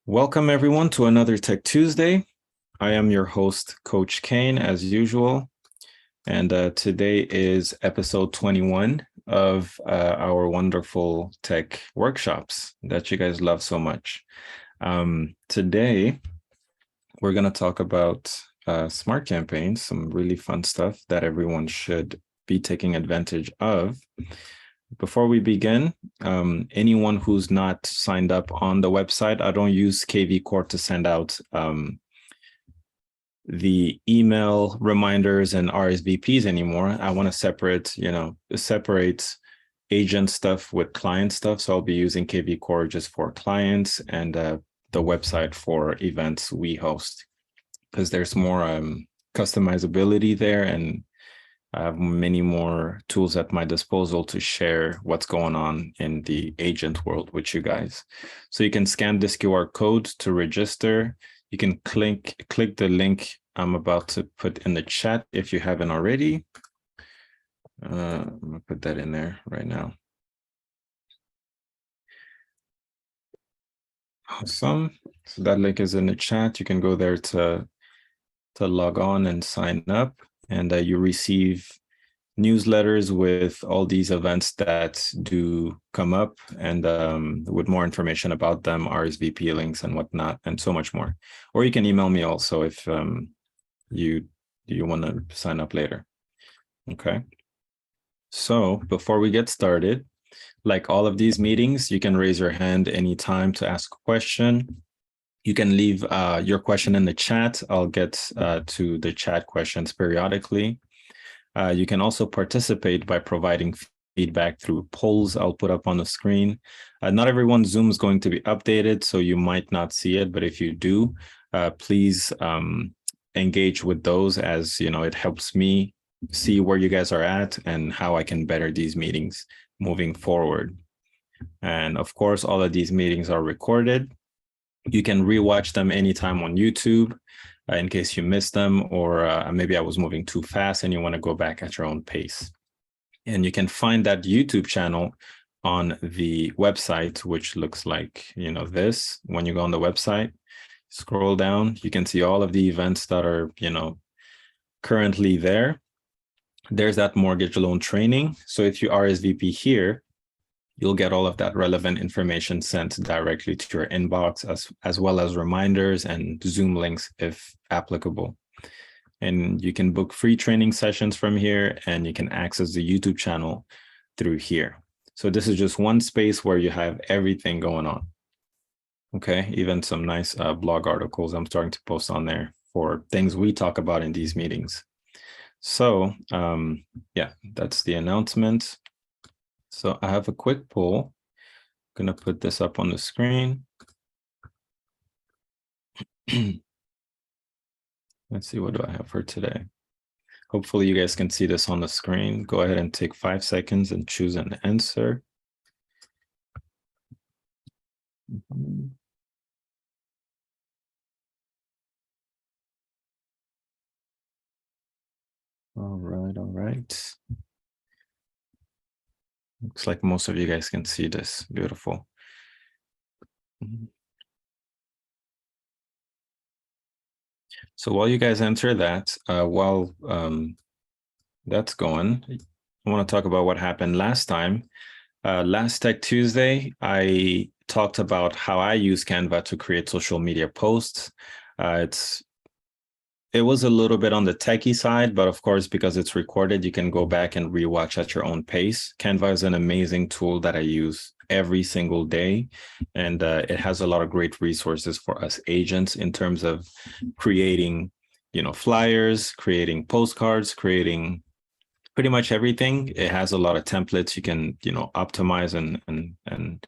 Welcome everyone to another Tech Tuesday. I am your host, Coach Kane, as usual. And today is episode 21 of our wonderful tech workshops that you guys love so much. Today, we're going to talk about smart campaigns, some really fun stuff that everyone should be taking advantage of. Before we begin, anyone who's not signed up on the website, I don't use KvCore to send out the email reminders and RSVPs anymore. I want to separate agent stuff with client stuff. So I'll be using KvCore just for clients and the website for events we host, because there's more customizability there, and I have many more tools at my disposal to share what's going on in the agent world with you guys. So you can scan this QR code to register. You can click the link I'm about to put in the chat if you haven't already. I'm gonna put that in there right now. Awesome. So that link is in the chat. You can go there to log on and sign up, and you receive newsletters with all these events that do come up, and with more information about them, RSVP links and whatnot, and so much more. Or you can email me also if you want to sign up later. Okay. So before we get started, like all of these meetings, you can raise your hand anytime to ask a question. You can leave your question in the chat. I'll get to the chat questions periodically. You can also participate by providing feedback through polls I'll put up on the screen. Not everyone's Zoom is going to be updated, so you might not see it, but if you do, please engage with those, as you know, it helps me see where you guys are at and how I can better these meetings moving forward. And of course, all of these meetings are recorded. You can rewatch them anytime on YouTube in case you missed them, or maybe I was moving too fast and you want to go back at your own pace. And you can find that YouTube channel on the website, which looks like, this. When you go on the website, scroll down, you can see all of the events that are, currently there. There's that mortgage loan training. So if you RSVP here, you'll get all of that relevant information sent directly to your inbox, as well as reminders and Zoom links if applicable. And you can book free training sessions from here, and you can access the YouTube channel through here. So this is just one space where you have everything going on. Okay, even some nice blog articles I'm starting to post on there for things we talk about in these meetings. So yeah, that's the announcement. So I have a quick poll. I'm going to put this up on the screen. Let's see, what do I have for today? Hopefully you guys can see this on the screen. Go ahead and take 5 seconds and choose an answer. All right. Looks like most of you guys can see this. Beautiful. So while you guys enter that, while that's going, I want to talk about what happened last time. Last Tech Tuesday, I talked about how I use Canva to create social media posts. It was a little bit on the techie side, but of course, because it's recorded, you can go back and rewatch at your own pace. Canva is an amazing tool that I use every single day, and it has a lot of great resources for us agents in terms of creating, flyers, creating postcards, creating pretty much everything. It has a lot of templates you can, optimize and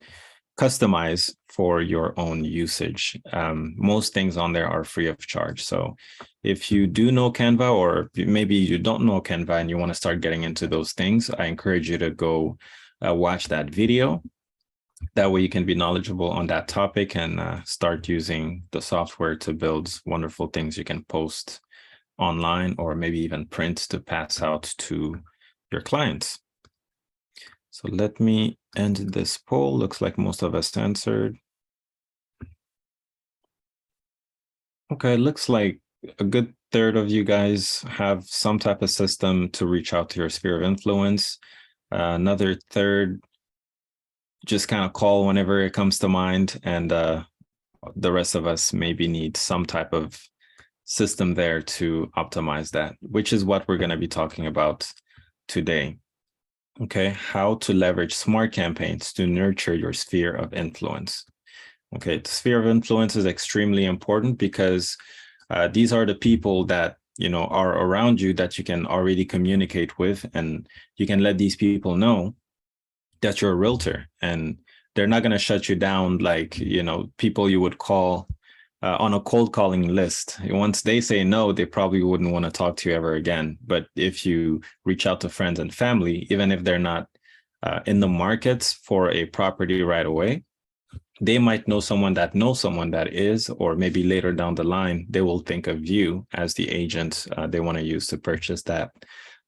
customize for your own usage. Most things on there are free of charge. So if you do know Canva, or maybe you don't know Canva and you want to start getting into those things, I encourage you to go watch that video. That way you can be knowledgeable on that topic and start using the software to build wonderful things you can post online, or maybe even print to pass out to your clients. So let me end this poll. Looks like most of us answered. Okay, looks like a good third of you guys have some type of system to reach out to your sphere of influence. Another third just kind of call whenever it comes to mind, and the rest of us maybe need some type of system there to optimize that, which is what we're going to be talking about today. Okay, how to leverage smart campaigns to nurture your sphere of influence. Okay, the sphere of influence is extremely important because these are the people that are around you that you can already communicate with, and you can let these people know that you're a realtor, and they're not going to shut you down like people you would call on a cold calling list. Once they say no, they probably wouldn't want to talk to you ever again. But if you reach out to friends and family, even if they're not in the markets for a property right away, they might know someone that is, or maybe later down the line, they will think of you as the agent they want to use to purchase that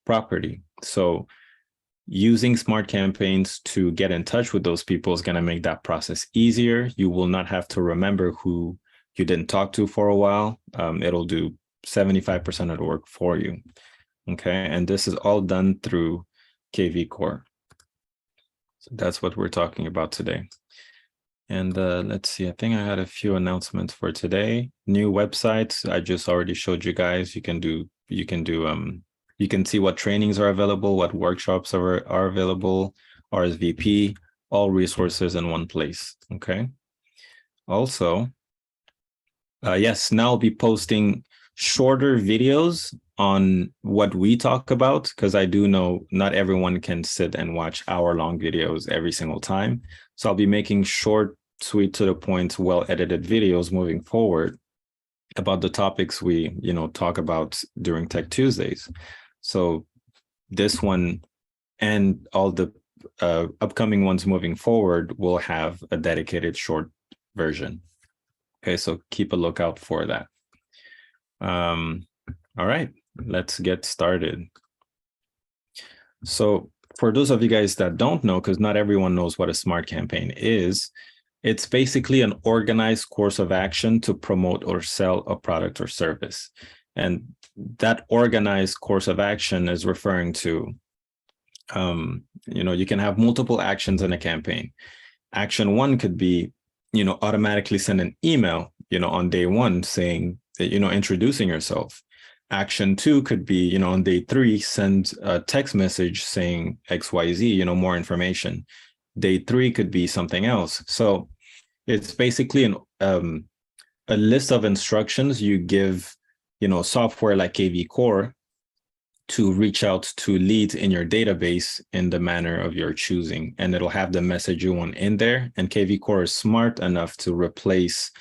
property. So using smart campaigns to get in touch with those people is going to make that process easier. You will not have to remember who you didn't talk to for a while. It'll do 75% of the work for you. Okay, and this is all done through KvCore. So that's what we're talking about today. And let's see, I think I had a few announcements for today. New websites, I just already showed you guys. You can see what trainings are available, what workshops are available, RSVP, all resources in one place, okay? Also, yes, now I'll be posting shorter videos on what we talk about, because I do know not everyone can sit and watch hour-long videos every single time. So I'll be making short, sweet, to the point, well-edited videos moving forward about the topics we, talk about during Tech Tuesdays. So this one and all the upcoming ones moving forward will have a dedicated short version. Okay, so keep a lookout for that. All right, let's get started. So for those of you guys that don't know, because not everyone knows what a smart campaign is, it's basically an organized course of action to promote or sell a product or service. And that organized course of action is referring to, you can have multiple actions in a campaign. Action one could be, automatically send an email, on day one saying that, introducing yourself. Action two could be, on day three, send a text message saying XYZ, more information. Day three could be something else. So it's basically a list of instructions you give, software like KvCore to reach out to leads in your database in the manner of your choosing. And it'll have the message you want in there. And KvCore is smart enough to replace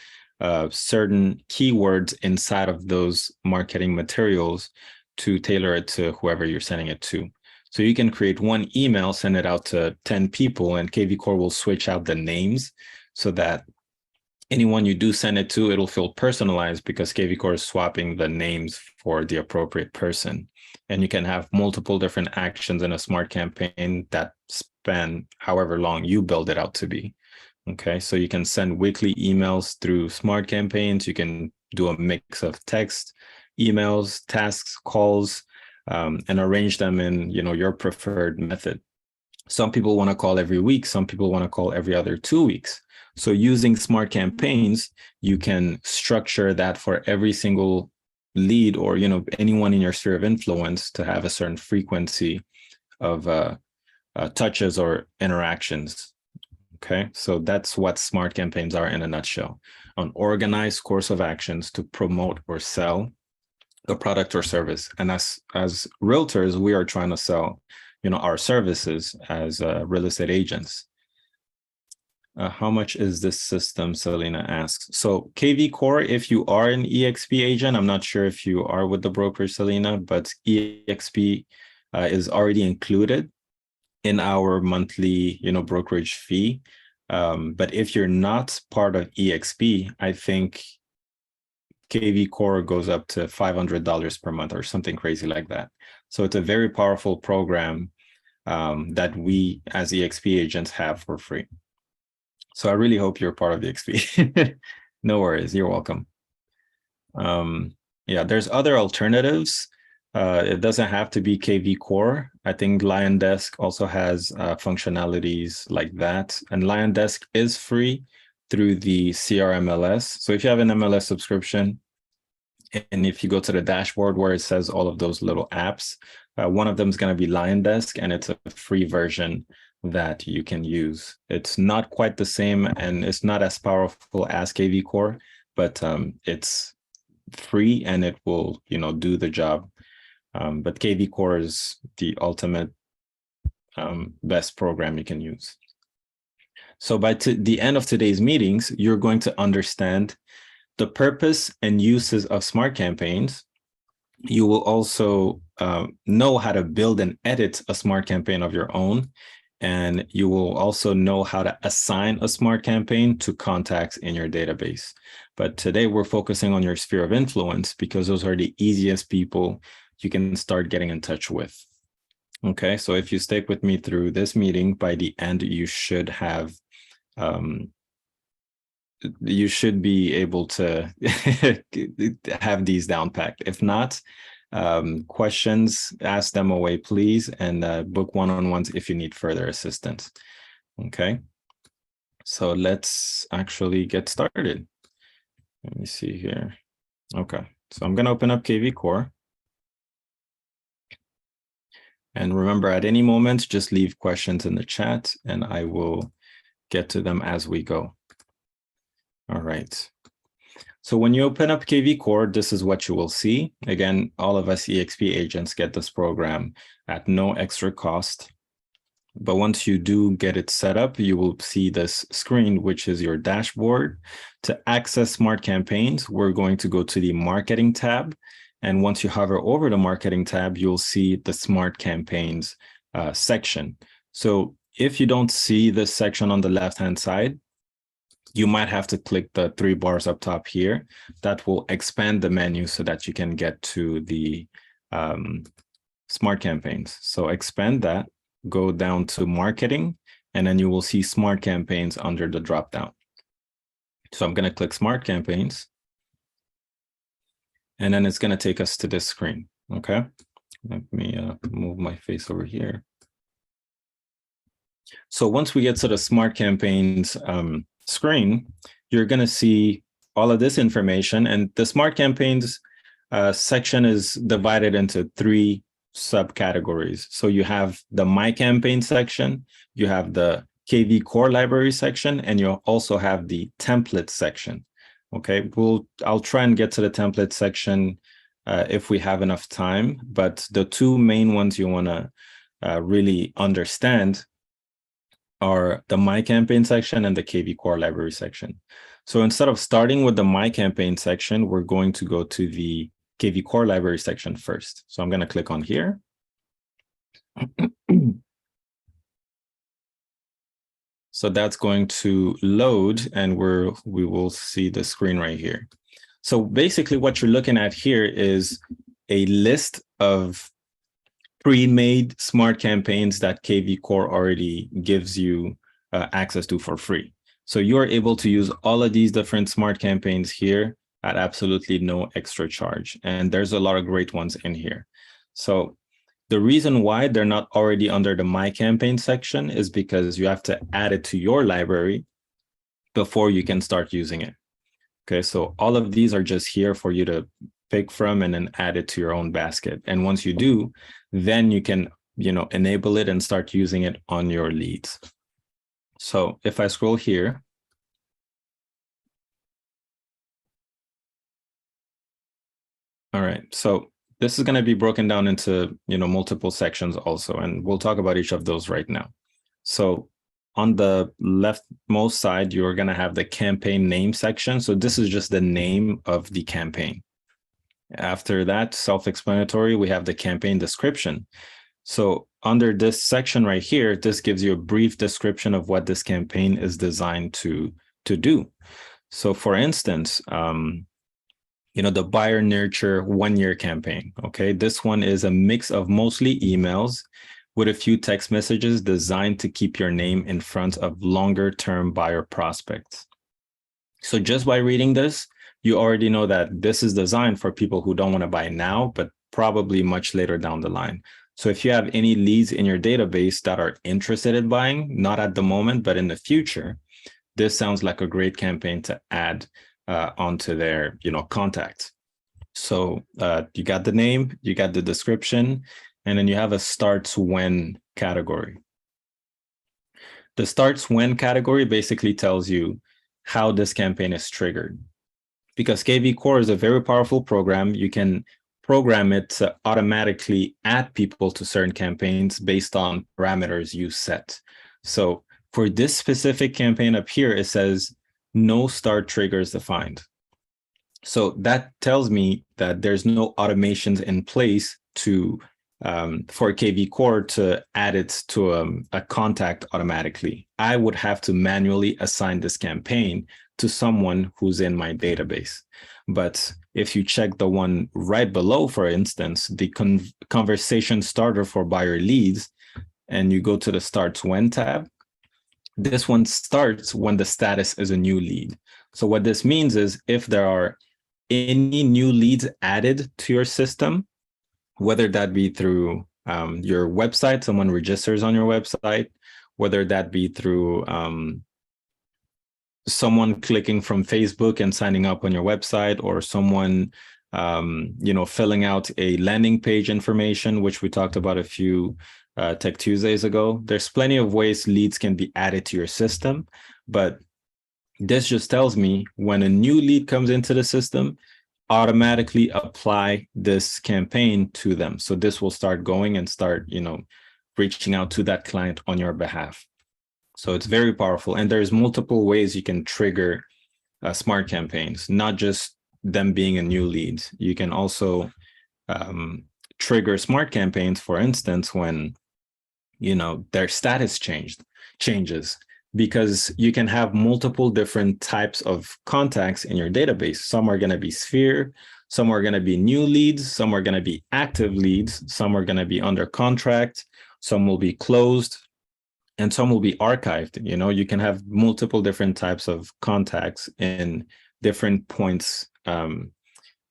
certain keywords inside of those marketing materials to tailor it to whoever you're sending it to. So you can create one email, send it out to 10 people, and KvCore will switch out the names so that anyone you do send it to, it'll feel personalized because KvCore is swapping the names for the appropriate person. And you can have multiple different actions in a smart campaign that span however long you build it out to be. Okay, so you can send weekly emails through smart campaigns. You can do a mix of text, emails, tasks, calls, and arrange them in your preferred method. Some people want to call every week. Some people want to call every other 2 weeks. So using smart campaigns, you can structure that for every single lead or anyone in your sphere of influence to have a certain frequency of touches or interactions. Okay, so that's what smart campaigns are in a nutshell: an organized course of actions to promote or sell a product or service. And as realtors, we are trying to sell our services as real estate agents. How much is this system, Selena asks. So KvCore, if you are an EXP agent, I'm not sure if you are with the broker, Selena, but EXP is already included in our monthly, brokerage fee. But if you're not part of EXP, I think KvCore goes up to $500 per month or something crazy like that. So it's a very powerful program that we as EXP agents have for free. So I really hope you're part of EXP. No worries, you're welcome. Yeah, there's other alternatives. It doesn't have to be KvCore. I think Lion Desk also has functionalities like that. And Lion Desk is free through the CRMLS. So if you have an MLS subscription, and if you go to the dashboard where it says all of those little apps, one of them is going to be Lion Desk, and it's a free version that you can use. It's not quite the same, and it's not as powerful as KvCore, but it's free and it will, do the job. But KvCore is the ultimate best program you can use. So by the end of today's meetings, you're going to understand the purpose and uses of smart campaigns. You will also know how to build and edit a smart campaign of your own. And you will also know how to assign a smart campaign to contacts in your database. But today we're focusing on your sphere of influence because those are the easiest people you can start getting in touch with. Okay, so if you stick with me through this meeting, by the end, you should have you should be able to have these down packed. If not, questions, ask them away, please, and book one-on-ones if you need further assistance. Okay, so let's actually get started. Let me see here. Okay, so I'm going to open up KvCore. And remember, at any moment, just leave questions in the chat and I will get to them as we go. All right. So when you open up KvCore, this is what you will see. Again, all of us EXP agents get this program at no extra cost. But once you do get it set up, you will see this screen, which is your dashboard. To access smart campaigns, we're going to go to the marketing tab. And once you hover over the marketing tab, you'll see the smart campaigns section. So if you don't see this section on the left-hand side, you might have to click the 3 bars up top here. That will expand the menu so that you can get to the smart campaigns. So expand that, go down to marketing, and then you will see smart campaigns under the dropdown. So I'm going to click smart campaigns. And then it's going to take us to this screen. Okay, let me move my face over here. So once we get to the smart campaigns screen, you're going to see all of this information. And the smart campaigns section is divided into 3 subcategories. So you have the My Campaign section, you have the KvCore library section, and you also have the template section. Okay, I'll try and get to the template section if we have enough time, but the 2 main ones you want to really understand are the My Campaign section and the KvCore library section. So instead of starting with the My Campaign section, we're going to go to the KvCore library section first. So I'm going to click on here. So that's going to load and we will see the screen right here. So basically what you're looking at here is a list of pre-made smart campaigns that KvCore already gives you access to for free. So you're able to use all of these different smart campaigns here at absolutely no extra charge. And there's a lot of great ones in here. So the reason why they're not already under the My Campaign section is because you have to add it to your library before you can start using it. Okay, so all of these are just here for you to pick from and then add it to your own basket. And once you do, then you can, enable it and start using it on your leads. So if I scroll here, all right, so this is going to be broken down into, multiple sections also, and we'll talk about each of those right now. So on the leftmost side, you're going to have the campaign name section. So this is just the name of the campaign. After that, self-explanatory, we have the campaign description. So under this section right here, this gives you a brief description of what this campaign is designed to do. So for instance, the buyer nurture 1-year campaign. Okay, this one is a mix of mostly emails with a few text messages designed to keep your name in front of longer term buyer prospects. So just by reading this, you already know that this is designed for people who don't want to buy now, but probably much later down the line. So if you have any leads in your database that are interested in buying, not at the moment, but in the future, this sounds like a great campaign to add onto their, contacts. So you got the name, you got the description, and then you have a starts when category. The starts when category basically tells you how this campaign is triggered. Because KvCore is a very powerful program, you can program it to automatically add people to certain campaigns based on parameters you set. So for this specific campaign up here, it says no start triggers defined. So that tells me that there's no automations in place to for KvCore to add it to a contact automatically. I would have to manually assign this campaign to someone who's in my database. But if you check the one right below, for instance, the conversation starter for buyer leads, and you go to the starts when tab, this one starts when the status is a new lead. So what this means is if there are any new leads added to your system, whether that be through your website, someone registers on your website, whether that be through someone clicking from Facebook and signing up on your website, or someone filling out a landing page information, which we talked about a few Tech Tuesdays ago. There's plenty of ways leads can be added to your system, but this just tells me when a new lead comes into the system, automatically apply this campaign to them. So this will start going and start, reaching out to that client on your behalf. So it's very powerful. And there's multiple ways you can trigger smart campaigns, not just them being a new lead. You can also trigger smart campaigns, for instance, when, their status changes. Because you can have multiple different types of contacts in your database. Some are going to be sphere, some are going to be new leads, some are going to be active leads, some are going to be under contract, some will be closed, and some will be archived. You can have multiple different types of contacts in different points in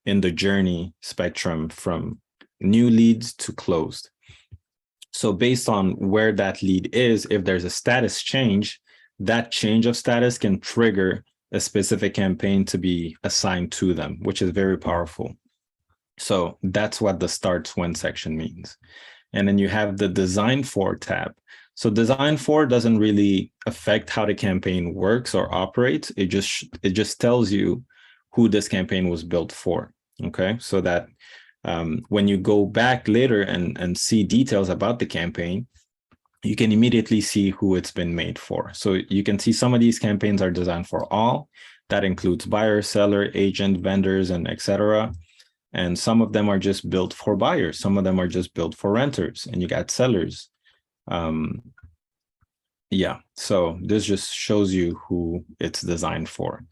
the journey spectrum from new leads to closed. So based on where that lead is, if there's a status change, that change of status can trigger a specific campaign to be assigned to them, which is very powerful. So that's what the starts when section means. And then you have the design for tab. So design for doesn't really affect how the campaign works or operates. It just tells you who this campaign was built for. Okay, so that when you go back later and see details about the campaign, you can immediately see who it's been made for. So you can see some of these campaigns are designed for all. That includes buyer, seller, agent, vendors, and etc. And some of them are just built for buyers. Some of them are just built for renters, and you got sellers. So this just shows you who it's designed for.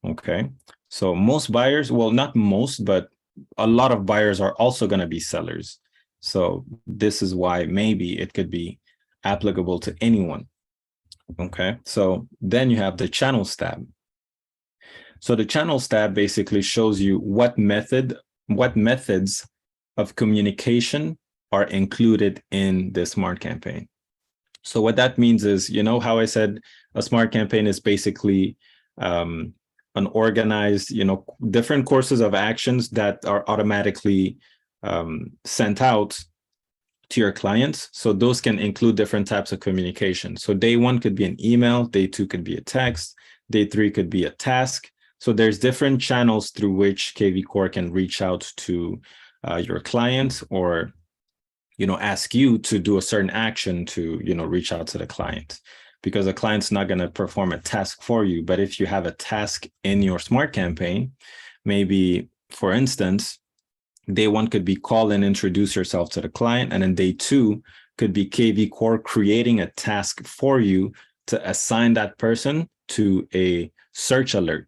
Okay, so most buyers, well, not most, but a lot of buyers are also going to be sellers. So this is why maybe it could be applicable to anyone. Okay, so then you have the channels tab. So the channels tab basically shows you what methods of communication are included in the smart campaign. So what that means is, how I said a smart campaign is basically an organized, different courses of actions that are automatically sent out to your clients. So those can include different types of communication. So day one could be an email, day two could be a text, day three could be a task. So there's different channels through which KvCore can reach out to your clients, or ask you to do a certain action to reach out to the client, because the client's not going to perform a task for you. But if you have a task in your smart campaign, maybe, for instance, day one could be call and introduce yourself to the client. And then day two could be KvCore creating a task for you to assign that person to a search alert,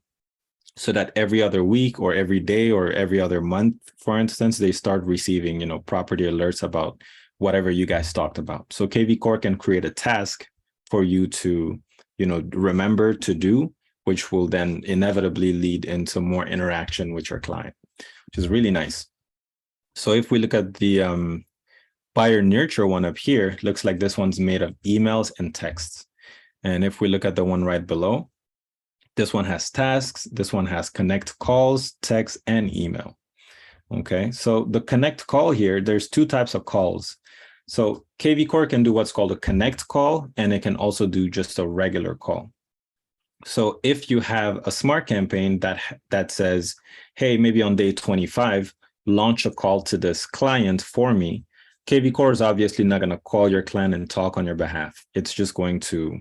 so that every other week or every day or every other month, for instance, they start receiving, property alerts about whatever you guys talked about. So KvCore can create a task for you to, remember to do which will then inevitably lead into more interaction with your client, which is really nice. So if we look at the buyer nurture one up here, it looks like this one's made of emails and texts. And if we look at the one right below, this one has tasks, this one has connect calls, text, and email. Okay, so the connect call here, there's two types of calls. So KvCore can do what's called a connect call, and it can also do just a regular call. So if you have a smart campaign that says, hey, maybe on day 25, launch a call to this client for me, KvCore is obviously not going to call your client and talk on your behalf. It's just going to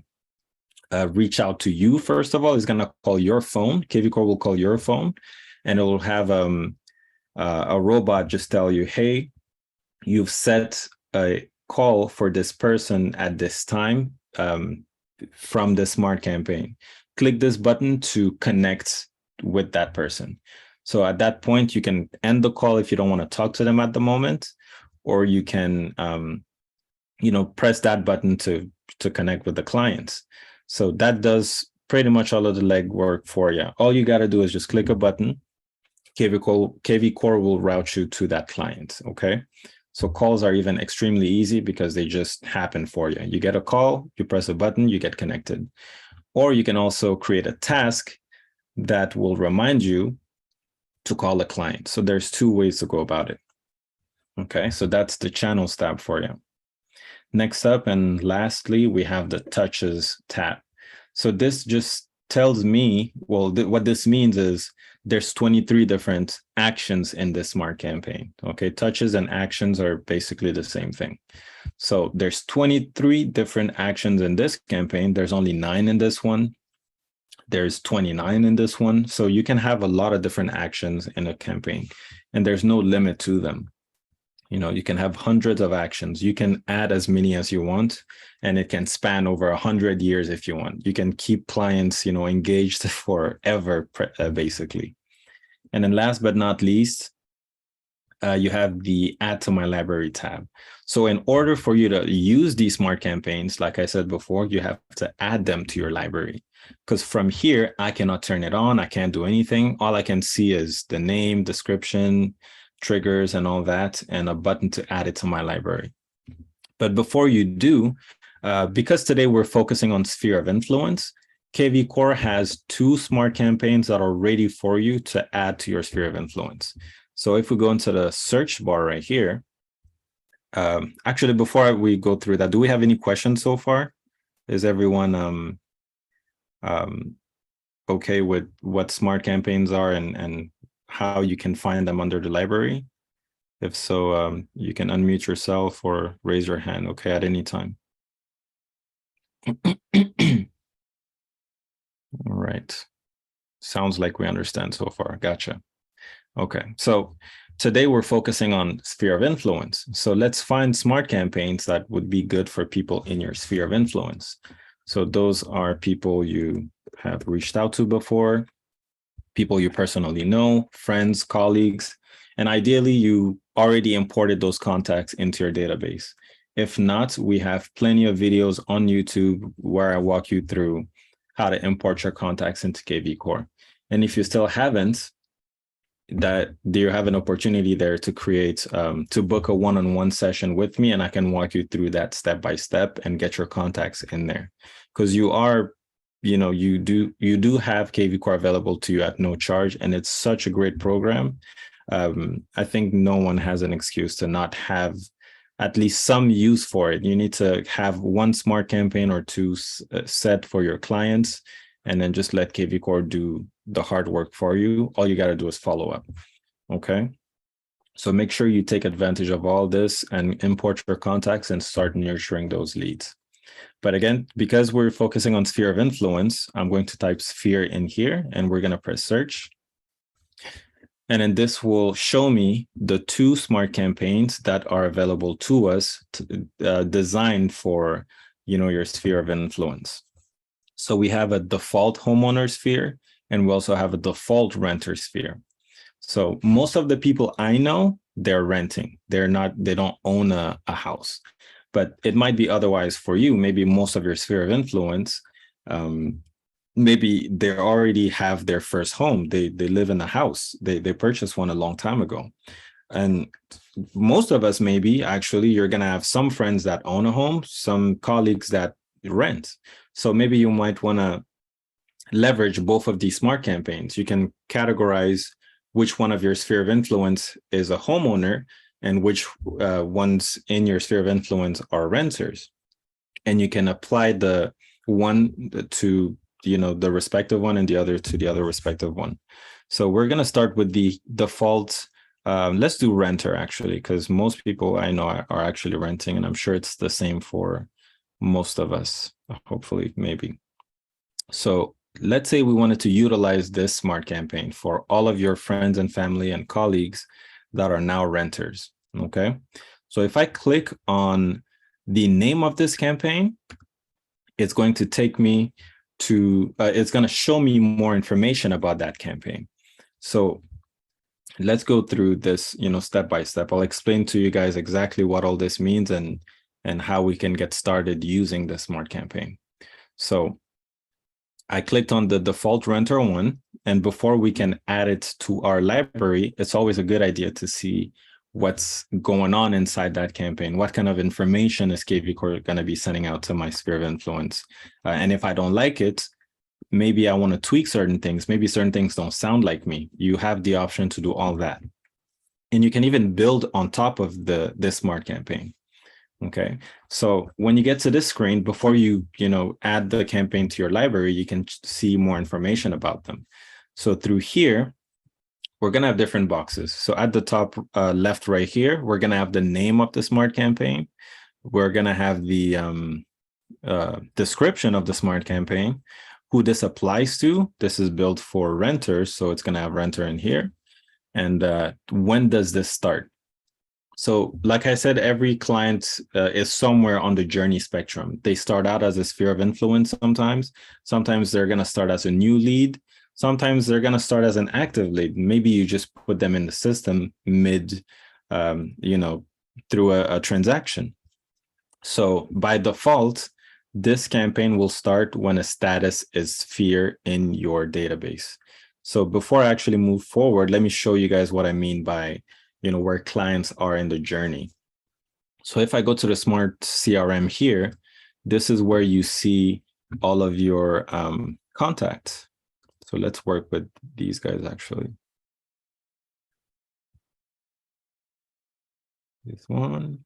reach out to you. First of all, it's going to call your phone. KvCore will call your phone, and it will have a robot just tell you, hey, you've set a call for this person at this time from the smart campaign. Click this button to connect with that person. So at that point, you can end the call if you don't want to talk to them at the moment, or you can, press that button to connect with the clients. So that does pretty much all of the legwork for you. All you got to do is just click a button. KvCore will route you to that client, okay? So calls are even extremely easy because they just happen for you. You get a call, you press a button, you get connected. Or you can also create a task that will remind you to call a client. So there's two ways to go about it. Okay, so that's the channels tab for you. Next up, and lastly, we have the touches tab. So this just tells me, well, what this means is there's 23 different actions in this smart campaign. Okay, touches and actions are basically the same thing. So there's 23 different actions in this campaign. There's only 9 in this one. There's 29 in this one. So you can have a lot of different actions in a campaign, and there's no limit to them. You can have hundreds of actions. You can add as many as you want, and it can span over 100 years if you want. You can keep clients, engaged forever, basically. And then last but not least, you have the Add to My Library tab. So in order for you to use these smart campaigns, like I said before, you have to add them to your library. Because from here, I cannot turn it on. I can't do anything. All I can see is the name, description, triggers, and all that, and a button to add it to my library. But before you do, because today we're focusing on sphere of influence, KvCore has 2 smart campaigns that are ready for you to add to your sphere of influence. So if we go into the search bar right here, actually, before we go through that, do we have any questions so far? Is everyone okay with what smart campaigns are and how you can find them under the library? If so, you can unmute yourself or raise your hand, okay, at any time. All right. Sounds like we understand so far. Gotcha. Okay, so today we're focusing on sphere of influence. So let's find smart campaigns that would be good for people in your sphere of influence. So those are people you have reached out to before, people you personally know, friends, colleagues, and ideally you already imported those contacts into your database. If not, we have plenty of videos on YouTube where I walk you through how to import your contacts into KvCore. And if you still haven't, you have an opportunity there to create, to book a one-on-one session with me, and I can walk you through that step by step and get your contacts in there. Because you are, you do have KvCore available to you at no charge, and it's such a great program. I think no one has an excuse to not have at least some use for it. You need to have 1 smart campaign or 2 set for your clients, and then just let KvCore do the hard work for you. All you got to do is follow up. Okay. So make sure you take advantage of all this and import your contacts and start nurturing those leads. But again, because we're focusing on sphere of influence, I'm going to type sphere in here and we're going to press search. And then this will show me the 2 smart campaigns that are available to us, designed for, your sphere of influence. So we have a default homeowner sphere, and we also have a default renter sphere. So most of the people I know, they're renting. They don't own a house, but it might be otherwise for you. Maybe most of your sphere of influence, maybe they already have their first home. They live in a house. They purchased one a long time ago. And most of us, maybe actually, you're going to have some friends that own a home, some colleagues that rent. So maybe you might want to leverage both of these smart campaigns. You can categorize which one of your sphere of influence is a homeowner and which ones in your sphere of influence are renters. And you can apply the one to the respective one and the other to the other respective one. So we're going to start with the default. Let's do renter, actually, because most people I know are actually renting, and I'm sure it's the same for most of us, hopefully, maybe. So let's say we wanted to utilize this smart campaign for all of your friends and family and colleagues that are now renters, okay? So if I click on the name of this campaign, it's going to take me to, it's going to show me more information about that campaign. So let's go through this, step by step. I'll explain to you guys exactly what all this means and how we can get started using the smart campaign. So I clicked on the default renter one, and before we can add it to our library, it's always a good idea to see what's going on inside that campaign. What kind of information is KvCore going to be sending out to my sphere of influence? And if I don't like it, maybe I want to tweak certain things. Maybe certain things don't sound like me. You have the option to do all that. And you can even build on top of this smart campaign. Okay, so when you get to this screen, before you add the campaign to your library, you can see more information about them. So through here, we're going to have different boxes. So at the top left right here, we're going to have the name of the smart campaign. We're going to have the description of the smart campaign, who this applies to. This is built for renters, so it's going to have renter in here. And when does this start? So like I said, every client is somewhere on the journey spectrum. They start out as a sphere of influence sometimes. Sometimes they're going to start as a new lead. Sometimes they're going to start as an active lead. Maybe you just put them in the system mid, through a transaction. So by default, this campaign will start when a status is sphere in your database. So before I actually move forward, let me show you guys what I mean by where clients are in the journey. So if I go to the smart CRM here, this is where you see all of your contacts. So let's work with these guys actually. This one.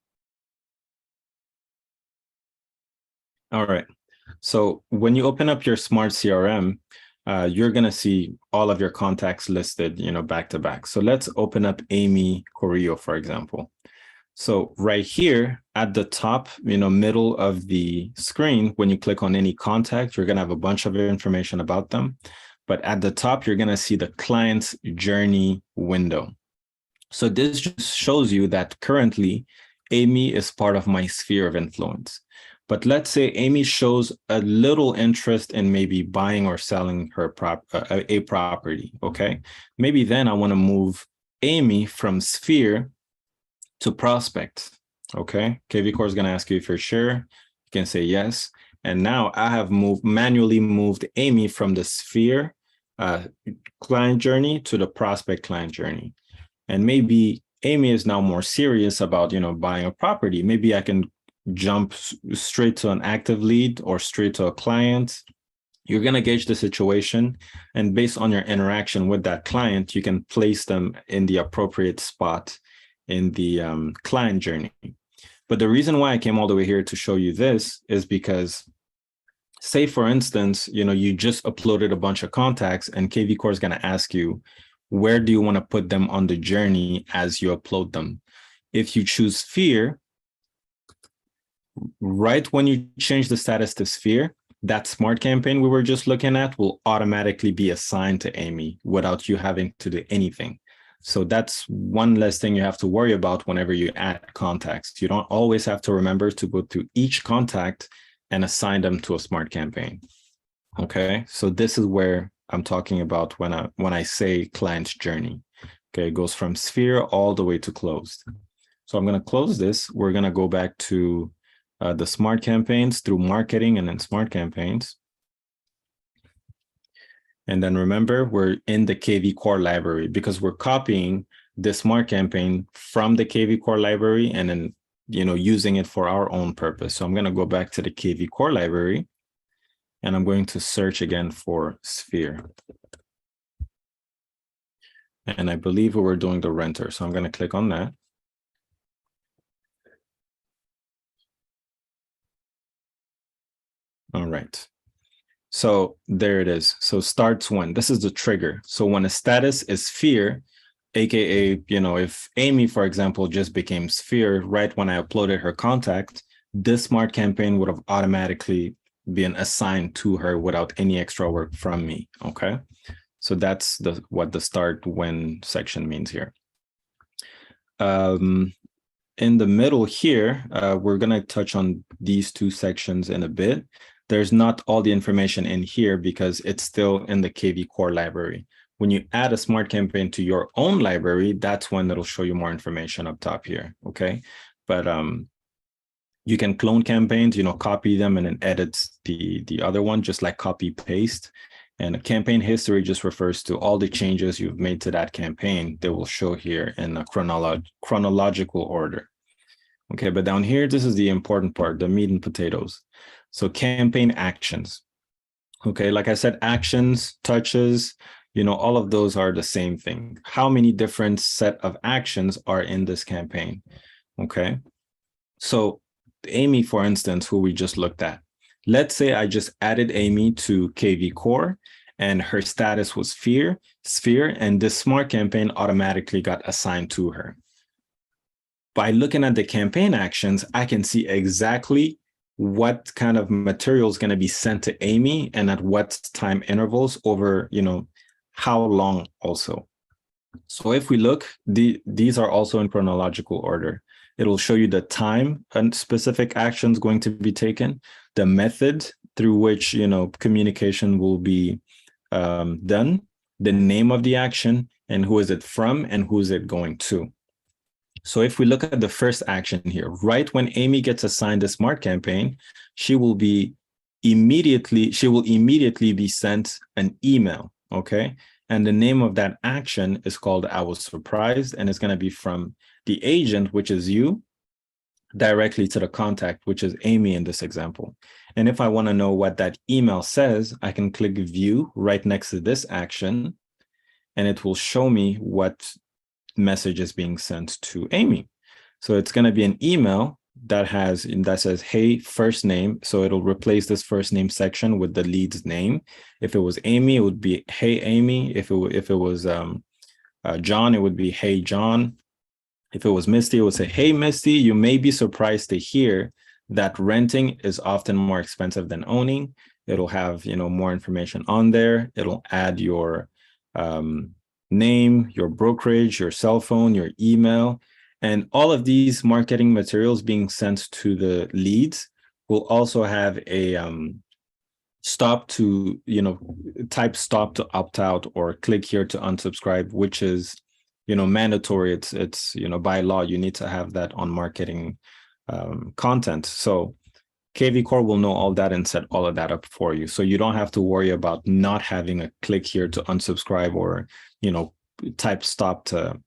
All right. So when you open up your smart CRM, you're going to see all of your contacts listed, back to back. So let's open up Amy Corrillo, for example. So right here at the top, middle of the screen, when you click on any contact, you're going to have a bunch of information about them. But at the top, you're going to see the client's journey window. So this just shows you that currently Amy is part of my sphere of influence. But let's say Amy shows a little interest in maybe buying or selling her a property, okay? Maybe then I want to move Amy from sphere to prospect, okay? KvCore is going to ask you if you're sure. You can say yes. And now I have manually moved Amy from the sphere client journey to the prospect client journey. And maybe Amy is now more serious about, buying a property. Maybe I can jump straight to an active lead or straight to a client. You're going to gauge the situation, and based on your interaction with that client, you can place them in the appropriate spot in the client journey. But the reason why I came all the way here to show you this is because, say for instance, you just uploaded a bunch of contacts and KvCore is going to ask you, where do you want to put them on the journey as you upload them? If you choose sphere, right when you change the status to sphere, that smart campaign we were just looking at will automatically be assigned to Amy without you having to do anything. So that's one less thing you have to worry about whenever you add contacts. You don't always have to remember to go to each contact and assign them to a smart campaign. Okay, so this is where I'm talking about when I say client's journey. Okay, it goes from sphere all the way to closed. So I'm going to close this. We're going to go back to the smart campaigns through marketing and then smart campaigns. And then remember, we're in the KvCore library because we're copying this Smart Campaign from the KvCore library and then, using it for our own purpose. So I'm going to go back to the KvCore library and I'm going to search again for sphere. And I believe we were doing the renter. So I'm going to click on that. All right. So there it is. So starts when, this is the trigger. So when a status is sphere, AKA, if Amy, for example, just became sphere right when I uploaded her contact, this Smart Campaign would have automatically been assigned to her without any extra work from me, okay? So that's what the start when section means here. In the middle here, we're gonna touch on these two sections in a bit. There's not all the information in here because it's still in the KvCore library. When you add a Smart Campaign to your own library, that's when it'll show you more information up top here, okay? But you can clone campaigns, copy them and then edit the other one, just like copy paste. And a campaign history just refers to all the changes you've made to that campaign. They will show here in a chronological order. Okay, but down here, this is the important part, the meat and potatoes. So campaign actions. Okay, like I said, actions, touches, all of those are the same thing. How many different set of actions are in this campaign? Okay, so Amy, for instance, who we just looked at, let's say I just added Amy to KvCore and her status was sphere, and this Smart Campaign automatically got assigned to her. By looking at the campaign actions, I can see exactly what kind of material is going to be sent to Amy and at what time intervals over, how long also. So if we look, these are also in chronological order. It'll show you the time and specific actions going to be taken, the method through which, communication will be done, the name of the action, and who is it from and who is it going to. So if we look at the first action here, right when Amy gets assigned a Smart Campaign, she will immediately be sent an email, okay? And the name of that action is called I was surprised, and it's going to be from the agent, which is you, directly to the contact, which is Amy in this example. And if I want to know what that email says, I can click view right next to this action, and it will show me what message is being sent to Amy. So it's going to be an email that says, hey, first name. So it'll replace this first name section with the lead's name. If it was Amy, it would be, hey, Amy. If it was John, it would be, hey, John. If it was Misty, it would say, hey, Misty, you may be surprised to hear that renting is often more expensive than owning. It'll have, more information on there. It'll add your name, your brokerage, your cell phone, your email, and all of these marketing materials being sent to the leads will also have a stop to, type stop to opt out or click here to unsubscribe, which is, mandatory. It's by law, you need to have that on marketing content. So KvCore will know all that and set all of that up for you. So you don't have to worry about not having a click here to unsubscribe or, type stop to,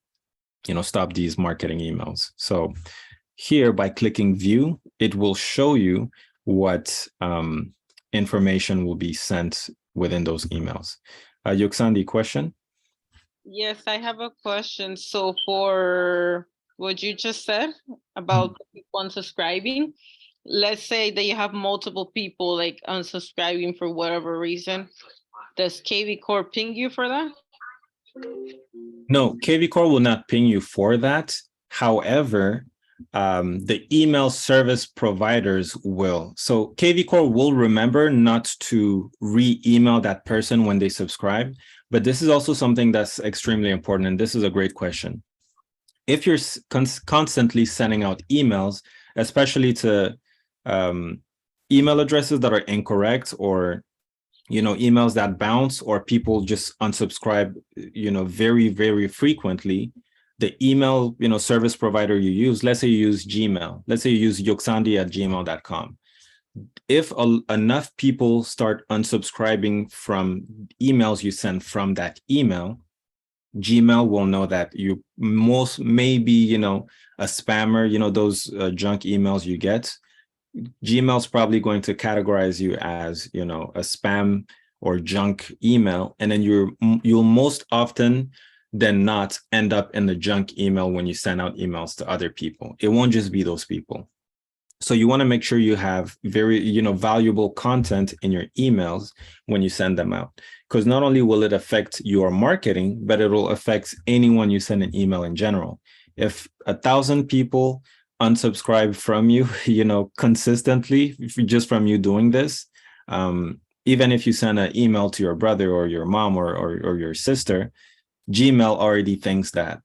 stop these marketing emails. So here by clicking view, it will show you what information will be sent within those emails. Yoksandi, question? Yes, I have a question. So for what you just said about people unsubscribing, let's say that you have multiple people like unsubscribing for whatever reason. Does KvCore ping you for that? No, KvCore will not ping you for that. However, the email service providers will. So KvCore will remember not to re-email that person when they subscribe. But this is also something that's extremely important. And this is a great question. If you're constantly sending out emails, especially to email addresses that are incorrect or emails that bounce or people just unsubscribe, very, very frequently, the email, service provider you use, let's say you use Gmail, let's say you use yoksandi@gmail.com. if enough people start unsubscribing from emails you send from that email, Gmail will know that you most maybe, you know, a spammer, you know, those junk emails you get. Gmail's probably going to categorize you as, you know, a spam or junk email, and then you'll most often than not end up in the junk email when you send out emails to other people. It won't just be those people. So you want to make sure you have very, you know, valuable content in your emails when you send them out, because not only will it affect your marketing, but it will affect anyone you send an email in general. If 1,000 people unsubscribe from you, you know, consistently, just from you doing this, even if you send an email to your brother or your mom or your sister, Gmail already thinks that,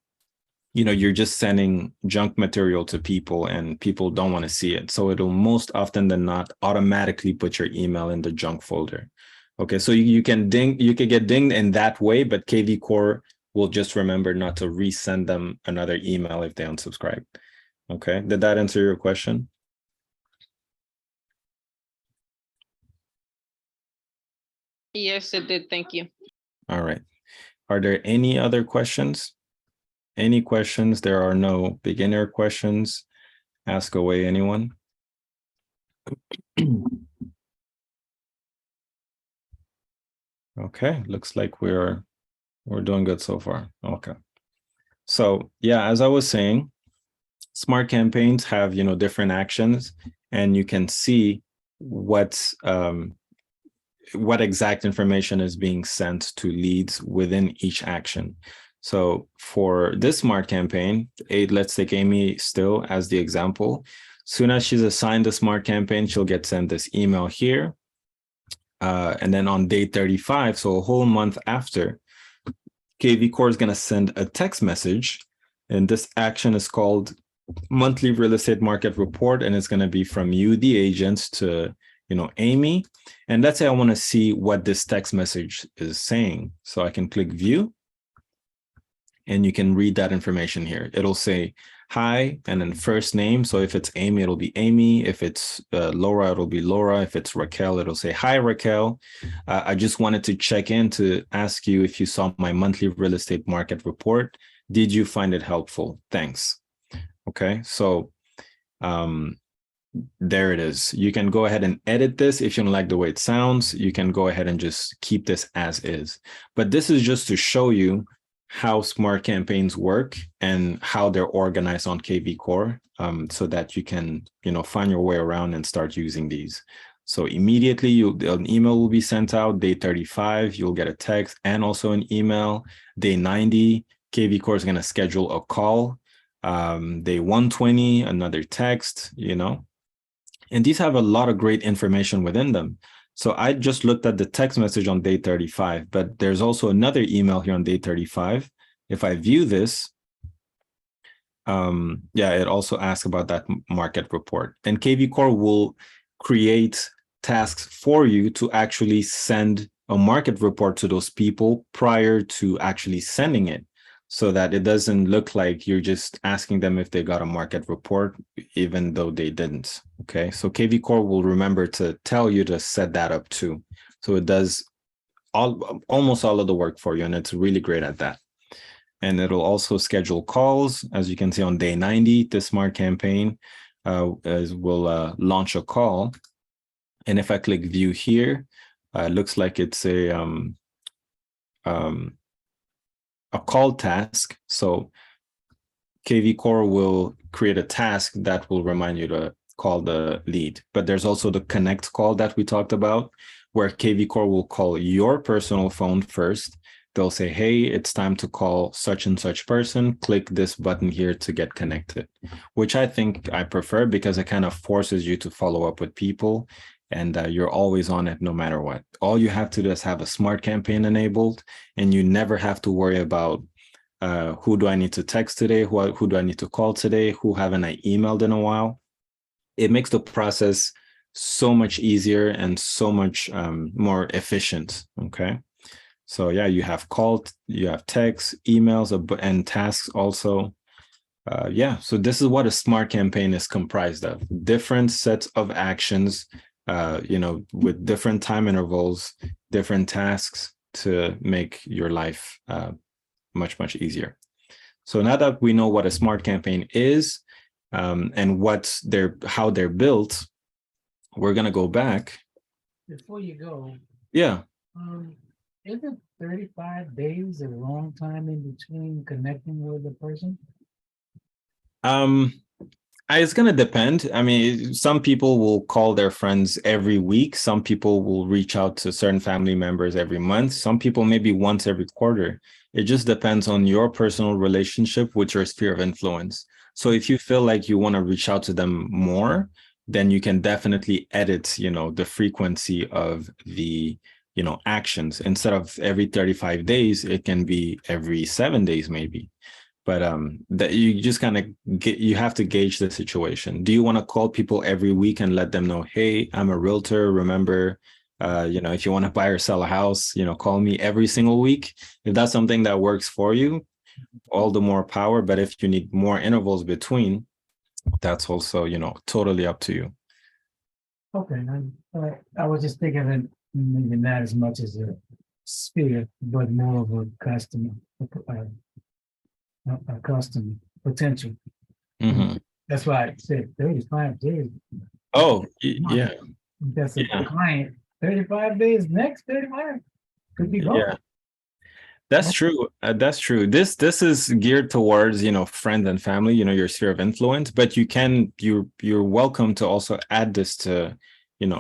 you know, you're just sending junk material to people and people don't want to see it. So it'll most often than not automatically put your email in the junk folder. Okay, so you can get dinged in that way, but KvCore will just remember not to resend them another email if they unsubscribe. Okay, did that answer your question? Yes, it did. Thank you. All right. Are there any other questions? Any questions? There are no beginner questions. Ask away, anyone. Okay, looks like we're doing good so far. Okay. So yeah, as I was saying, smart campaigns have, you know, different actions, and you can see what exact information is being sent to leads within each action. So for this smart campaign, let's take Amy still as the example. Soon as she's assigned the smart campaign, she'll get sent this email here. And then on day 35, so a whole month after, KvCore is going to send a text message. And this action is called monthly real estate market report. And it's going to be from you, the agent, to, you know, Amy. And let's say I want to see what this text message is saying. So I can click view. And you can read that information here. It'll say hi, and then first name. So if it's Amy, it'll be Amy. If it's Laura, it'll be Laura. If it's Raquel, it'll say hi, Raquel. I just wanted to check in to ask you if you saw my monthly real estate market report. Did you find it helpful? Thanks. Okay, so there it is. You can go ahead and edit this. If you don't like the way it sounds, you can go ahead and just keep this as is. But this is just to show you how smart campaigns work and how they're organized on KvCore, so that you can, you know, find your way around and start using these. So immediately an email will be sent out. Day 35, you'll get a text and also an email. Day 90, KvCore is going to schedule a call. Day 120, another text, you know, and these have a lot of great information within them. So I just looked at the text message on day 35, but there's also another email here on day 35. If I view this, yeah, it also asks about that market report. And KvCore will create tasks for you to actually send a market report to those people prior to actually sending it, so that it doesn't look like you're just asking them if they got a market report, even though they didn't. Okay, so KvCore will remember to tell you to set that up too. So it does almost all of the work for you, and it's really great at that. And it'll also schedule calls. As you can see on day 90, the smart campaign will launch a call. And if I click view here, it looks like it's a call task. So KvCore will create a task that will remind you to call the lead. But there's also the connect call that we talked about, where KvCore will call your personal phone first. They'll say, hey, it's time to call such and such person. Click this button here to get connected, which I think I prefer, because it kind of forces you to follow up with people, and you're always on it no matter what. All you have to do is have a smart campaign enabled, and you never have to worry about who do I need to text today? Who do I need to call today? Who haven't I emailed in a while? It makes the process so much easier and so much more efficient, okay? So yeah, you have called, you have texts, emails, and tasks also. Yeah, so this is what a smart campaign is comprised of. Different sets of actions with different time intervals, different tasks to make your life much, much easier. So now that we know what a smart campaign is and how they're built, we're going to go back. Before you go, Yeah. Isn't 35 days a long time in between connecting with a person? It's going to depend. I mean, some people will call their friends every week. Some people will reach out to certain family members every month. Some people maybe once every quarter. It just depends on your personal relationship with your sphere of influence. So if you feel like you want to reach out to them more, then you can definitely edit, the frequency of the, actions. Instead of every 35 days, it can be every 7 days, maybe. But that you just kind of you have to gauge the situation. Do you want to call people every week and let them know, hey, I'm a realtor, remember, if you want to buy or sell a house, call me every single week? If that's something that works for you, all the more power. But if you need more intervals between, that's also, totally up to you. Okay, I was just thinking that maybe not as much as a sphere, but more of a customer, a customer potential. Mm-hmm. That's why I said 35 days. Oh, yeah. That's a client. 35 days, next 35 could be gone. Yeah. That's true. That's true. This is geared towards, friends and family, your sphere of influence, but you're welcome to also add this to,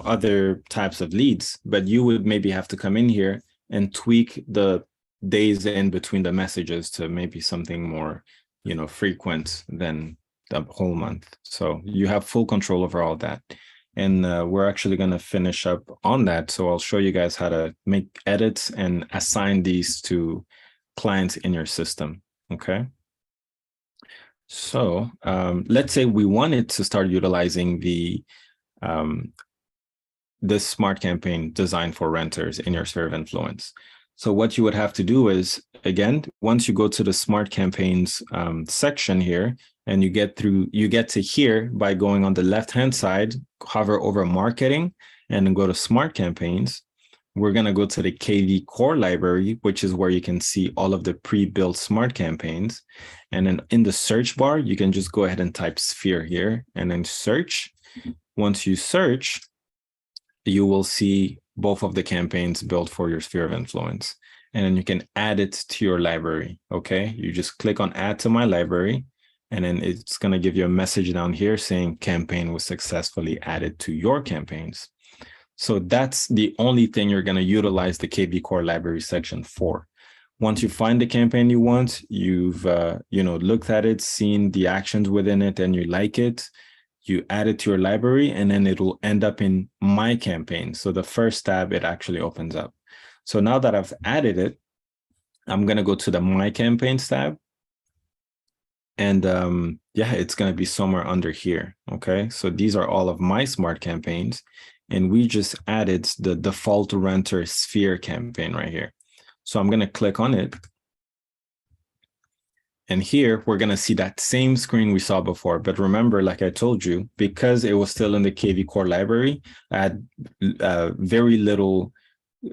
other types of leads, but you would maybe have to come in here and tweak the days in between the messages to maybe something more, frequent than the whole month. So you have full control over all that. And we're actually going to finish up on that. So I'll show you guys how to make edits and assign these to clients in your system. Okay. So let's say we wanted to start utilizing this smart campaign designed for renters in your sphere of influence. So what you would have to do is, again, once you go to the smart campaigns section here, and you get to here by going on the left-hand side, hover over marketing, and then go to smart campaigns. We're going to go to the KvCore library, which is where you can see all of the pre-built smart campaigns. And then in the search bar, you can just go ahead and type sphere here and then search. Once you search, you will see both of the campaigns built for your sphere of influence. And then you can add it to your library. Okay. You just click on add to my library. And then it's going to give you a message down here saying campaign was successfully added to your campaigns. So that's the only thing you're going to utilize the KvCore library section for. Once you find the campaign you want, you've looked at it, seen the actions within it, and you like it, you add it to your library, and then it will end up in my campaign. So the first tab it actually opens up. So now that I've added it, I'm going to go to the My Campaigns tab. And it's going to be somewhere under here. Okay, so these are all of my smart campaigns. And we just added the default renter sphere campaign right here. So I'm going to click on it. And here we're going to see that same screen we saw before. But remember, like I told you, because it was still in the KvCore library, I had very little.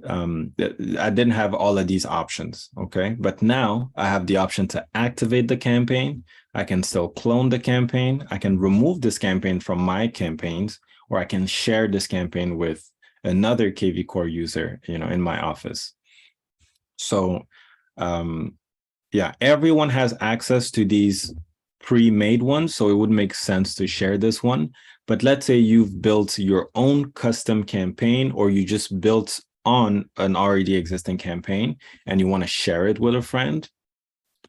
I didn't have all of these options. Okay, but now I have the option to activate the campaign. I can still clone the campaign. I can remove this campaign from my campaigns, or I can share this campaign with another KvCore user, in my office. So, everyone has access to these pre-made ones, so it would make sense to share this one. But let's say you've built your own custom campaign, or you just built on an already existing campaign and you want to share it with a friend.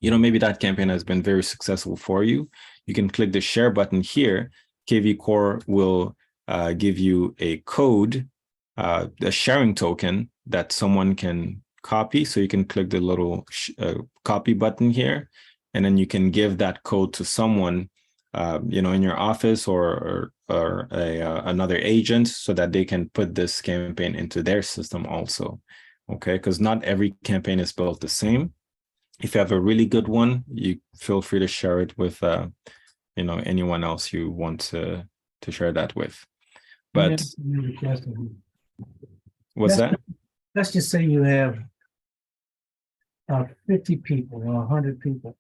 Maybe that campaign has been very successful for you. You can click the share button here. KvCore will give you a code, a sharing token that someone can copy. So you can click the little copy button here, and then you can give that code to someone, in your office or another agent, so that they can put this campaign into their system also. Okay, because not every campaign is built the same. If you have a really good one, you feel free to share it with anyone else you want to share that with. But what's that? Let's just say you have 50 people or 100 people,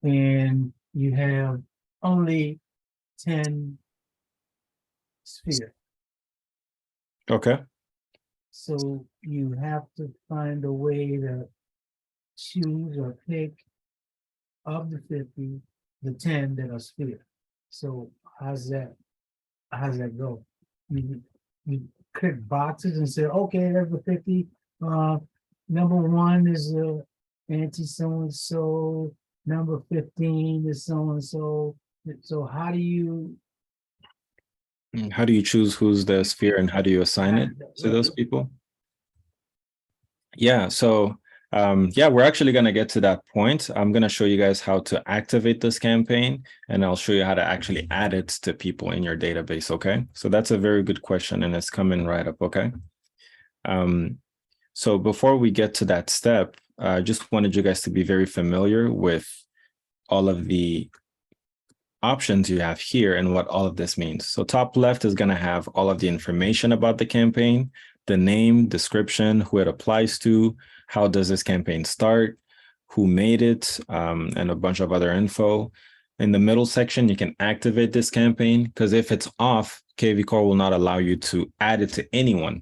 and you have only 10 spheres. Okay. So you have to find a way to choose or pick of the 50, the 10 that are sphere. So how's that go? You click boxes and say, okay, there's the 50. Number 1 is anti so-and-so, number 15 is so-and-so. So how do you choose who's the sphere and how do you assign it to those people? Yeah, so yeah, we're actually going to get to that point. I'm going to show you guys how to activate this campaign, and I'll show you how to actually add it to people in your database. Okay, so that's a very good question, and it's coming right up. Okay, so before we get to that step, I just wanted you guys to be very familiar with all of the options you have here and what all of this means. So top left is going to have all of the information about the campaign, the name, description, who it applies to, how does this campaign start, who made it, and a bunch of other info. In the middle section, you can activate this campaign, because if it's off, KvCore will not allow you to add it to anyone.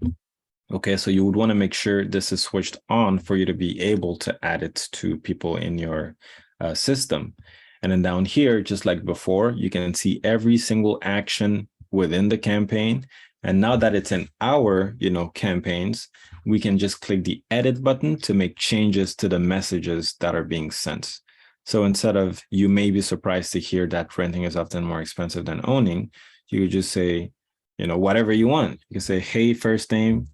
Okay, so you would want to make sure this is switched on for you to be able to add it to people in your system. And then down here, just like before, you can see every single action within the campaign. And now that it's in our, campaigns, we can just click the edit button to make changes to the messages that are being sent. So instead of, you may be surprised to hear that renting is often more expensive than owning, you could just say, whatever you want. You can say, hey, first name,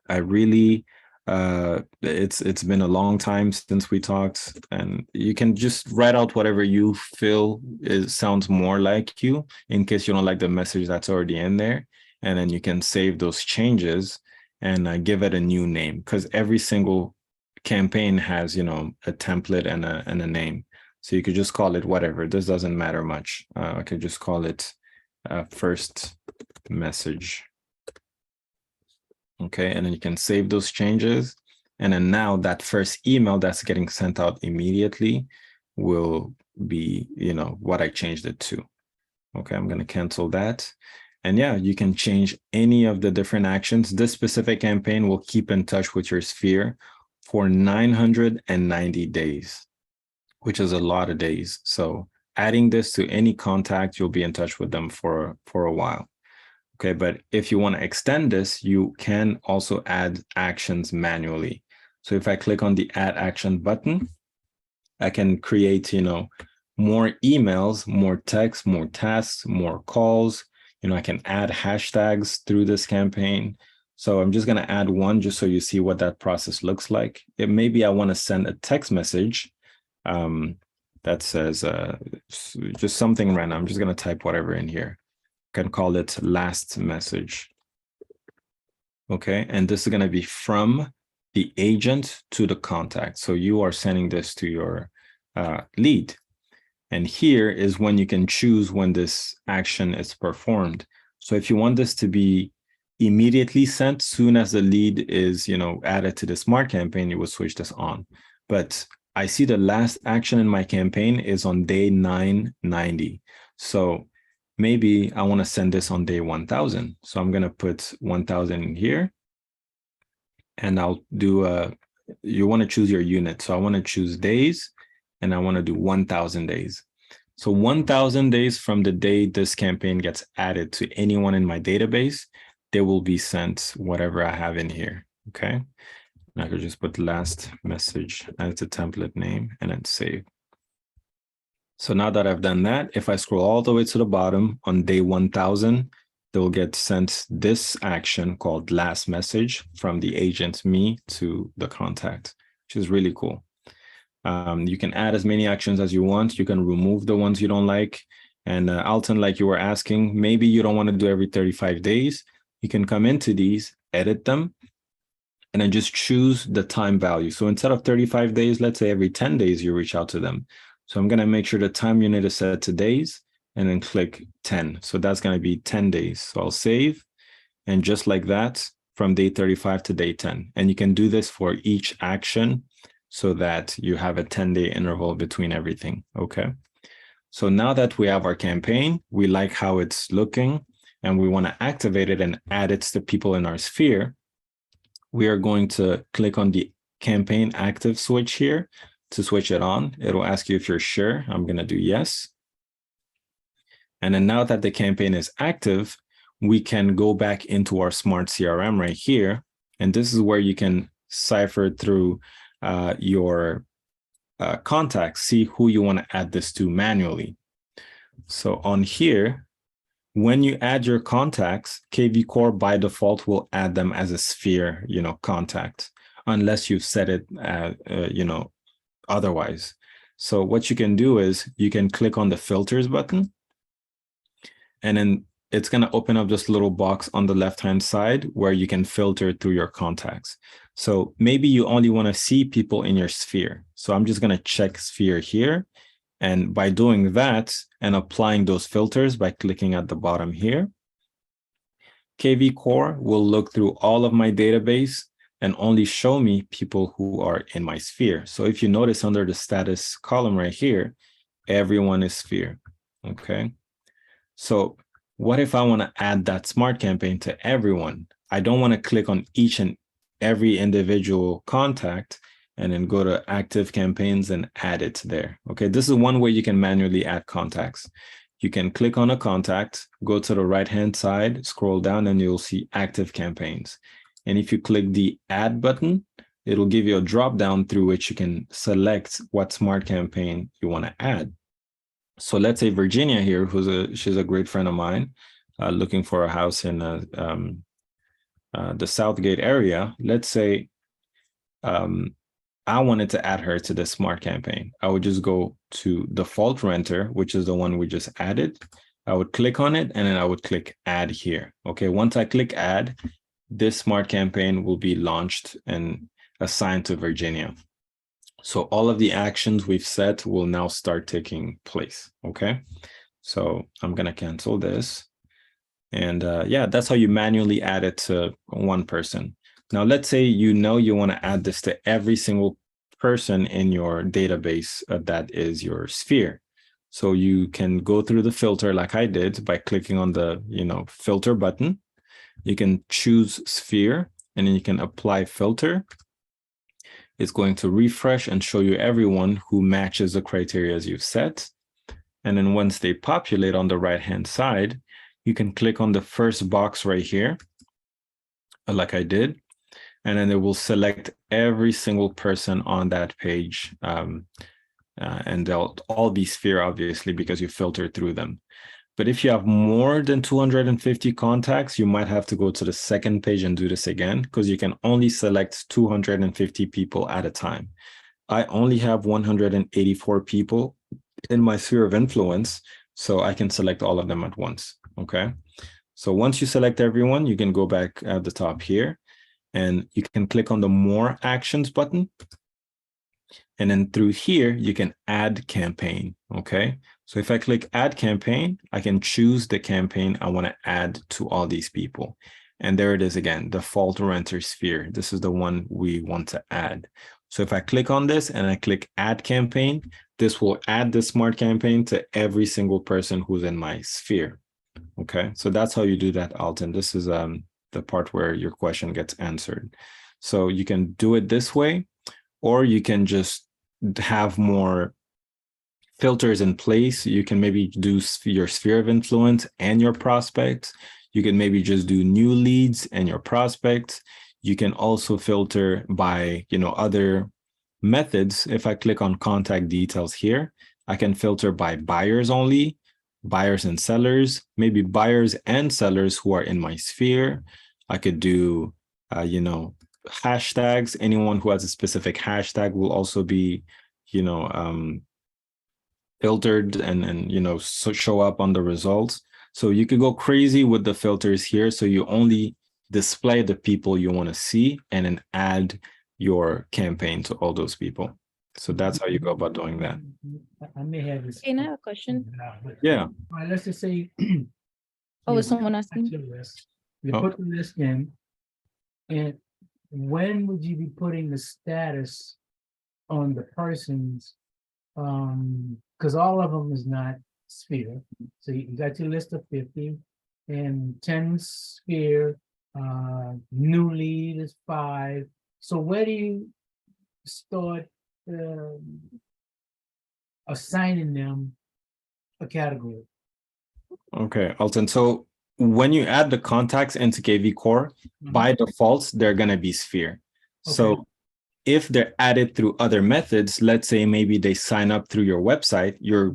I really, it's been a long time since we talked, and you can just write out whatever you feel sounds more like you, in case you don't like the message that's already in there. And then you can save those changes and give it a new name, because every single campaign has, a template and a name. So you could just call it whatever. This doesn't matter much. I could just call it first message. Okay, and then you can save those changes. And then now that first email that's getting sent out immediately will be, what I changed it to. Okay, I'm going to cancel that. And yeah, you can change any of the different actions. This specific campaign will keep in touch with your sphere for 990 days, which is a lot of days. So adding this to any contact, you'll be in touch with them for a while. Okay, but if you want to extend this, you can also add actions manually. So if I click on the add action button, I can create, more emails, more text, more tasks, more calls. I can add hashtags through this campaign. So I'm just going to add one just so you see what that process looks like. Maybe I want to send a text message that says just something random. I'm just going to type whatever in here. Can call it last message. Okay, and this is going to be from the agent to the contact. So you are sending this to your lead. And here is when you can choose when this action is performed. So if you want this to be immediately sent soon as the lead is, added to the smart campaign, you will switch this on. But I see the last action in my campaign is on day 990. So maybe I want to send this on day 1000. So I'm going to put 1000 in here. And I'll do you want to choose your unit. So I want to choose days, and I want to do 1000 days. So 1000 days from the day this campaign gets added to anyone in my database, they will be sent whatever I have in here. Okay. And I could just put last message as the template name and then save. So now that I've done that, if I scroll all the way to the bottom on day 1000, they'll get sent this action called last message from the agent me to the contact, which is really cool. You can add as many actions as you want. You can remove the ones you don't like. And Alton, like you were asking, maybe you don't want to do every 35 days. You can come into these, edit them, and then just choose the time value. So instead of 35 days, let's say every 10 days you reach out to them. So I'm going to make sure the time unit is set to days and then click 10. So that's going to be 10 days. So I'll save And just like that, from day 35 to day 10. And you can do this for each action so that you have a 10-day interval between everything, okay? So now that we have our campaign, we like how it's looking, and we want to activate it and add it to people in our sphere. We are going to click on the campaign active switch here to switch it on. It'll ask you if you're sure. I'm going to do yes. And then now that the campaign is active, we can go back into our smart CRM right here. And this is where you can cipher through your contacts, see who you want to add this to manually. So on here, when you add your contacts, KvCore by default will add them as a sphere, contact, unless you've set it, otherwise. So what you can do is you can click on the filters button, and then it's going to open up this little box on the left-hand side where you can filter through your contacts. So maybe you only want to see people in your sphere. So I'm just going to check sphere here. And by doing that and applying those filters by clicking at the bottom here, KvCore will look through all of my database and only show me people who are in my sphere. So if you notice under the status column right here, everyone is sphere, okay? So what if I want to add that smart campaign to everyone? I don't want to click on each and every individual contact and then go to active campaigns and add it there. Okay, this is one way you can manually add contacts. You can click on a contact, go to the right-hand side, scroll down, and you'll see active campaigns. And if you click the add button, it'll give you a drop down through which you can select what smart campaign you want to add. So let's say Virginia here, she's a great friend of mine, looking for a house in the Southgate area. Let's say I wanted to add her to the smart campaign. I would just go to default renter, which is the one we just added. I would click on it, and then I would click add here. Okay, once I click add, this smart campaign will be launched and assigned to Virginia. So all of the actions we've set will now start taking place, okay? So I'm gonna cancel this. And yeah, that's how you manually add it to one person. Now, let's say you wanna add this to every single person in your database that is your sphere. So you can go through the filter like I did by clicking on the filter button. You can choose sphere, and then you can apply filter. It's going to refresh and show you everyone who matches the criteria as you've set. And then once they populate on the right-hand side, you can click on the first box right here, like I did, and then it will select every single person on that page. And they'll all be sphere, obviously, because you filtered through them. But if you have more than 250 contacts, you might have to go to the second page and do this again, because you can only select 250 people at a time. I only have 184 people in my sphere of influence, so I can select all of them at once, okay? So once you select everyone, you can go back at the top here, and you can click on the More Actions button. And then through here, you can add campaign, okay? So if I click add campaign, I can choose the campaign I want to add to all these people. And there it is again, default renter sphere. This is the one we want to add. So if I click on this and I click add campaign, this will add the smart campaign to every single person who's in my sphere, okay? So that's how you do that, Alton. This is the part where your question gets answered. So you can do it this way, or you can just have more filters in place. You can maybe do your sphere of influence and your prospects. You can maybe just do new leads and your prospects. You can also filter by, other methods. If I click on contact details here, I can filter by buyers only, buyers and sellers, maybe buyers and sellers who are in my sphere. I could do, hashtags. Anyone who has a specific hashtag will also be, filtered and show up on the results. So you could go crazy with the filters here. So you only display the people you want to see and then add your campaign to all those people. So that's how you go about doing that. I may have this. Can I have a question? But, Yeah. all right, let's just say. Oh, is someone asking? Actually, yes. You Oh. put the list in, and when would you be putting the status on the person's, because all of them is not sphere. So you got your list of 50 and 10 sphere, new lead is 5. So where do you start assigning them a category? Okay, Alton. So when you add the contacts into KvCore, by default, they're going to be sphere. So Okay. if they're added through other methods, let's say maybe they sign up through your website, your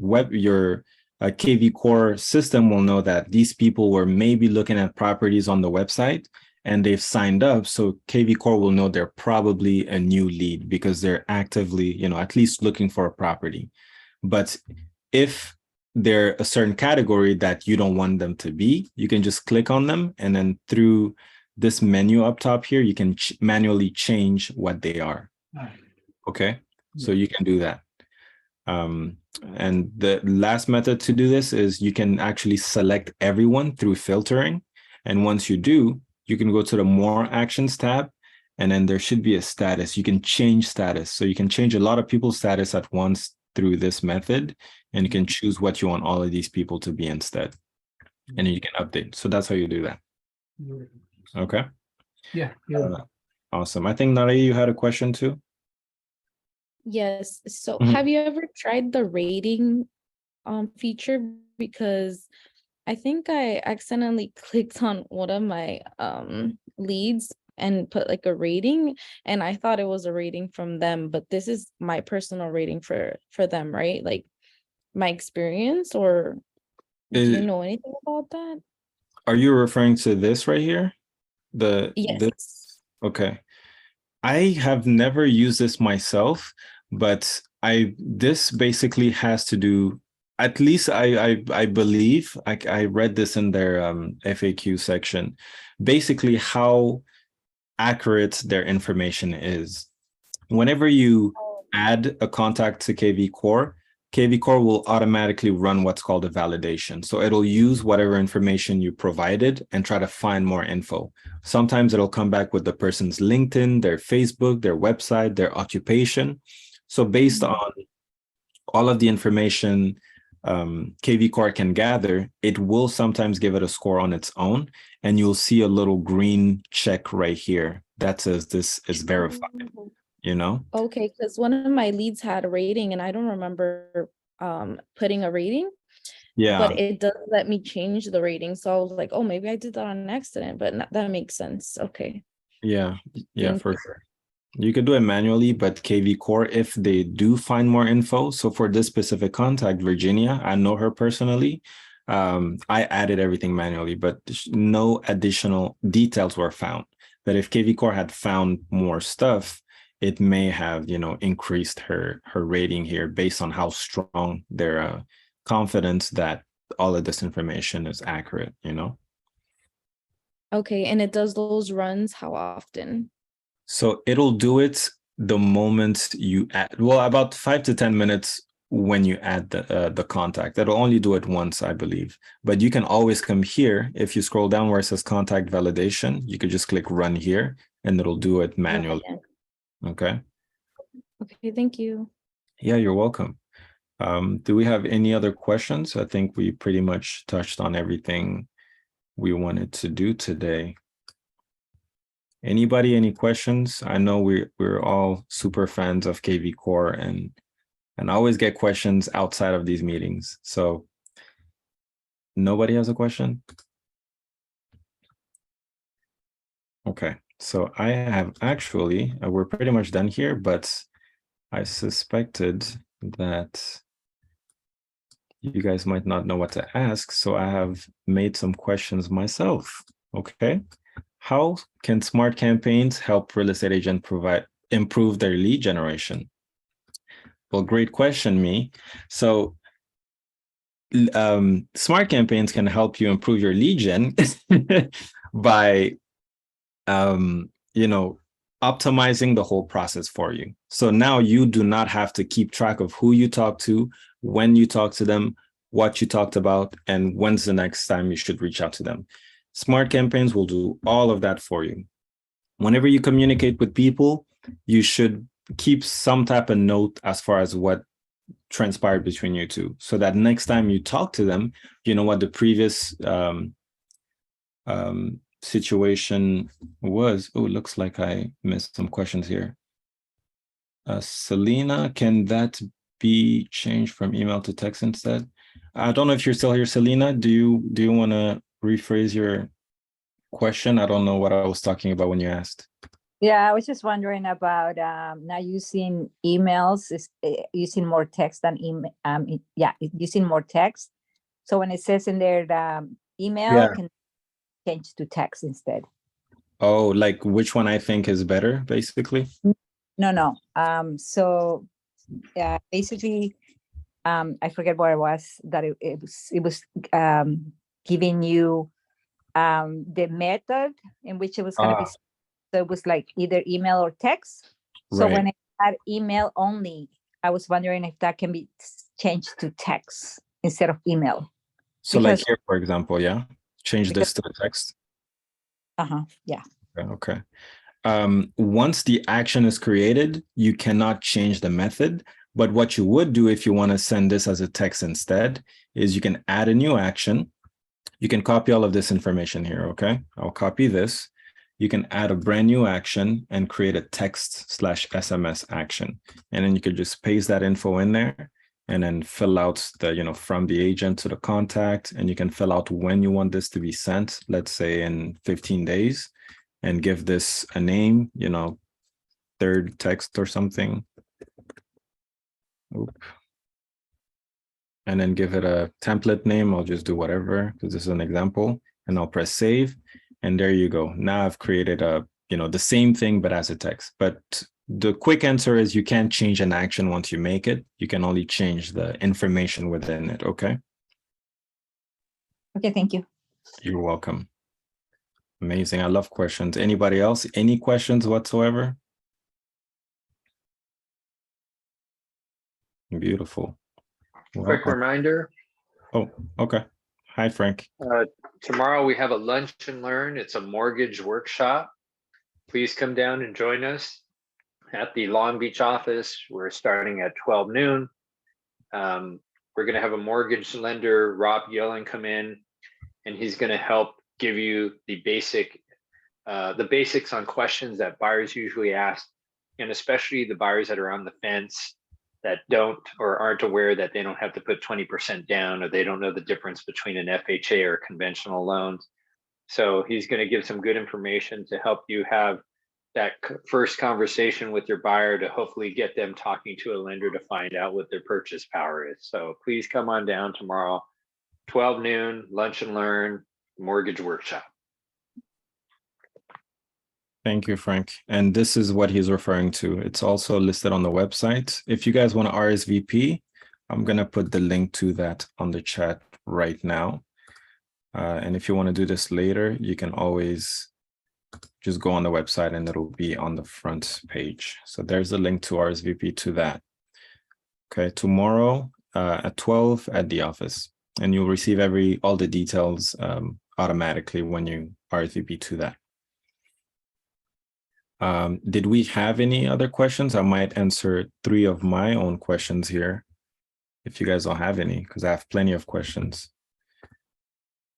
KvCore system will know that these people were maybe looking at properties on the website and they've signed up. So KvCore will know they're probably a new lead because they're actively, at least looking for a property. But if they're a certain category that you don't want them to be, you can just click on them, and then through this menu up top here, you can manually change what they are. All right. Okay, so you can do that. And the last method to do this is you can actually select everyone through filtering. And once you do, you can go to the More Actions tab, and then there should be a status. You can change status. So you can change a lot of people's status at once through this method, and you can choose what you want all of these people to be instead. And then you can update. So that's how you do that. Okay. Yeah. Awesome. I think Nari, you had a question too. Yes. So Mhm. have you ever tried the rating feature? Because I think I accidentally clicked on one of my leads and put like a rating, and I thought it was a rating from them, but this is my personal rating for them, right? Like my experience, or do you know anything about that? Are you referring to this right here? Yes. This? Okay. I have never used this myself, but this basically has to do, at least I believe, I read this in their FAQ section, basically how accurate their information is. Whenever you add a contact to KvCore, KvCore will automatically run what's called a validation. So it'll use whatever information you provided and try to find more info. Sometimes it'll come back with the person's LinkedIn, their Facebook, their website, their occupation. So based on all of the information KvCore can gather, it will sometimes give it a score on its own. And you'll see a little green check right here that says this is verified. Okay, because one of my leads had a rating and I don't remember putting a rating. Yeah. But it doesn't let me change the rating. So I was like, oh, maybe I did that on accident, but that makes sense. Okay. Yeah, for sure. You could do it manually, but KvCore, if they do find more info, so for this specific contact, Virginia, I know her personally. I added everything manually, but no additional details were found. But if KvCore had found more stuff, it may have, increased her rating here based on how strong their confidence that all of this information is accurate, Okay, and it does those runs how often? So it'll do it the moment you add, about 5 to 10 minutes when you add the contact. It'll only do it once, I believe. But you can always come here. If you scroll down where it says contact validation, you could just click run here and it'll do it manually. Okay. Okay, thank you. Yeah, you're welcome. Do we have any other questions? I think we pretty much touched on everything we wanted to do today. Anybody, any questions? I know we're all super fans of KvCore and I always get questions outside of these meetings. So nobody has a question? Okay, so I have actually, we're pretty much done here, but I suspected that you guys might not know what to ask. So I have made some questions myself. Okay. How can smart campaigns help real estate agents improve their lead generation? Well, great question, Me. So smart campaigns can help you improve your lead gen by, optimizing the whole process for you. So now you do not have to keep track of who you talk to, when you talk to them, what you talked about, and when's the next time you should reach out to them. Smart Campaigns will do all of that for you. Whenever you communicate with people, you should keep some type of note as far as what transpired between you two, so that next time you talk to them, you know what the previous situation was. Oh, looks like I missed some questions here. Selena, can that be changed from email to text instead? I don't know if you're still here, Selena. Do you want to rephrase your question? I don't know what I was talking about when you asked. Yeah, I was just wondering about now using emails, using more text than email. Using more text. So when it says in there email, can change to text instead. Oh, like which one I think is better, basically? No. So basically, I forget what it was that it was giving you the method in which it was going to be. So it was like either email or text. So when it had email only, I was wondering if that can be changed to text instead of email. So like here, for example, change this to the text. Yeah. Okay. Once the action is created, you cannot change the method. But what you would do if you want to send this as a text instead is you can add a new action. You can copy all of this information here, okay? I'll copy this. You can add a brand new action and create a text/SMS action. And then you could just paste that info in there and then fill out the, from the agent to the contact. And you can fill out when you want this to be sent, let's say in 15 days, and give this a name, third text or something. Oop. And then give it a template name. I'll just do whatever, because this is an example, and I'll press save. And there you go. Now I've created the same thing, but as a text. But the quick answer is you can't change an action once you make it. You can only change the information within it. Okay. Okay. Thank you. You're welcome. Amazing. I love questions. Anybody else? Any questions whatsoever? Beautiful. Quick reminder. Oh, okay. Hi, Frank. Tomorrow we have a lunch and learn. It's a mortgage workshop. Please come down and join us at the Long Beach office. We're starting at 12 noon. We're going to have a mortgage lender, Rob Yellen, come in, and he's going to help give you the basics on questions that buyers usually ask, and especially the buyers that are on the fence that don't or aren't aware that they don't have to put 20% down, or they don't know the difference between an FHA or conventional loans. So he's going to give some good information to help you have that first conversation with your buyer to hopefully get them talking to a lender to find out what their purchase power is. So please come on down tomorrow, 12 noon, lunch and learn, mortgage workshop. Thank you, Frank. And this is what he's referring to. It's also listed on the website. If you guys want to RSVP, I'm going to put the link to that on the chat right now. And if you want to do this later, you can always just go on the website and it'll be on the front page. So there's a link to RSVP to that. Okay, tomorrow at 12 at the office. And you'll receive all the details automatically when you RSVP to that. Did we have any other questions? I might answer 3 of my own questions here, if you guys don't have any, because I have plenty of questions.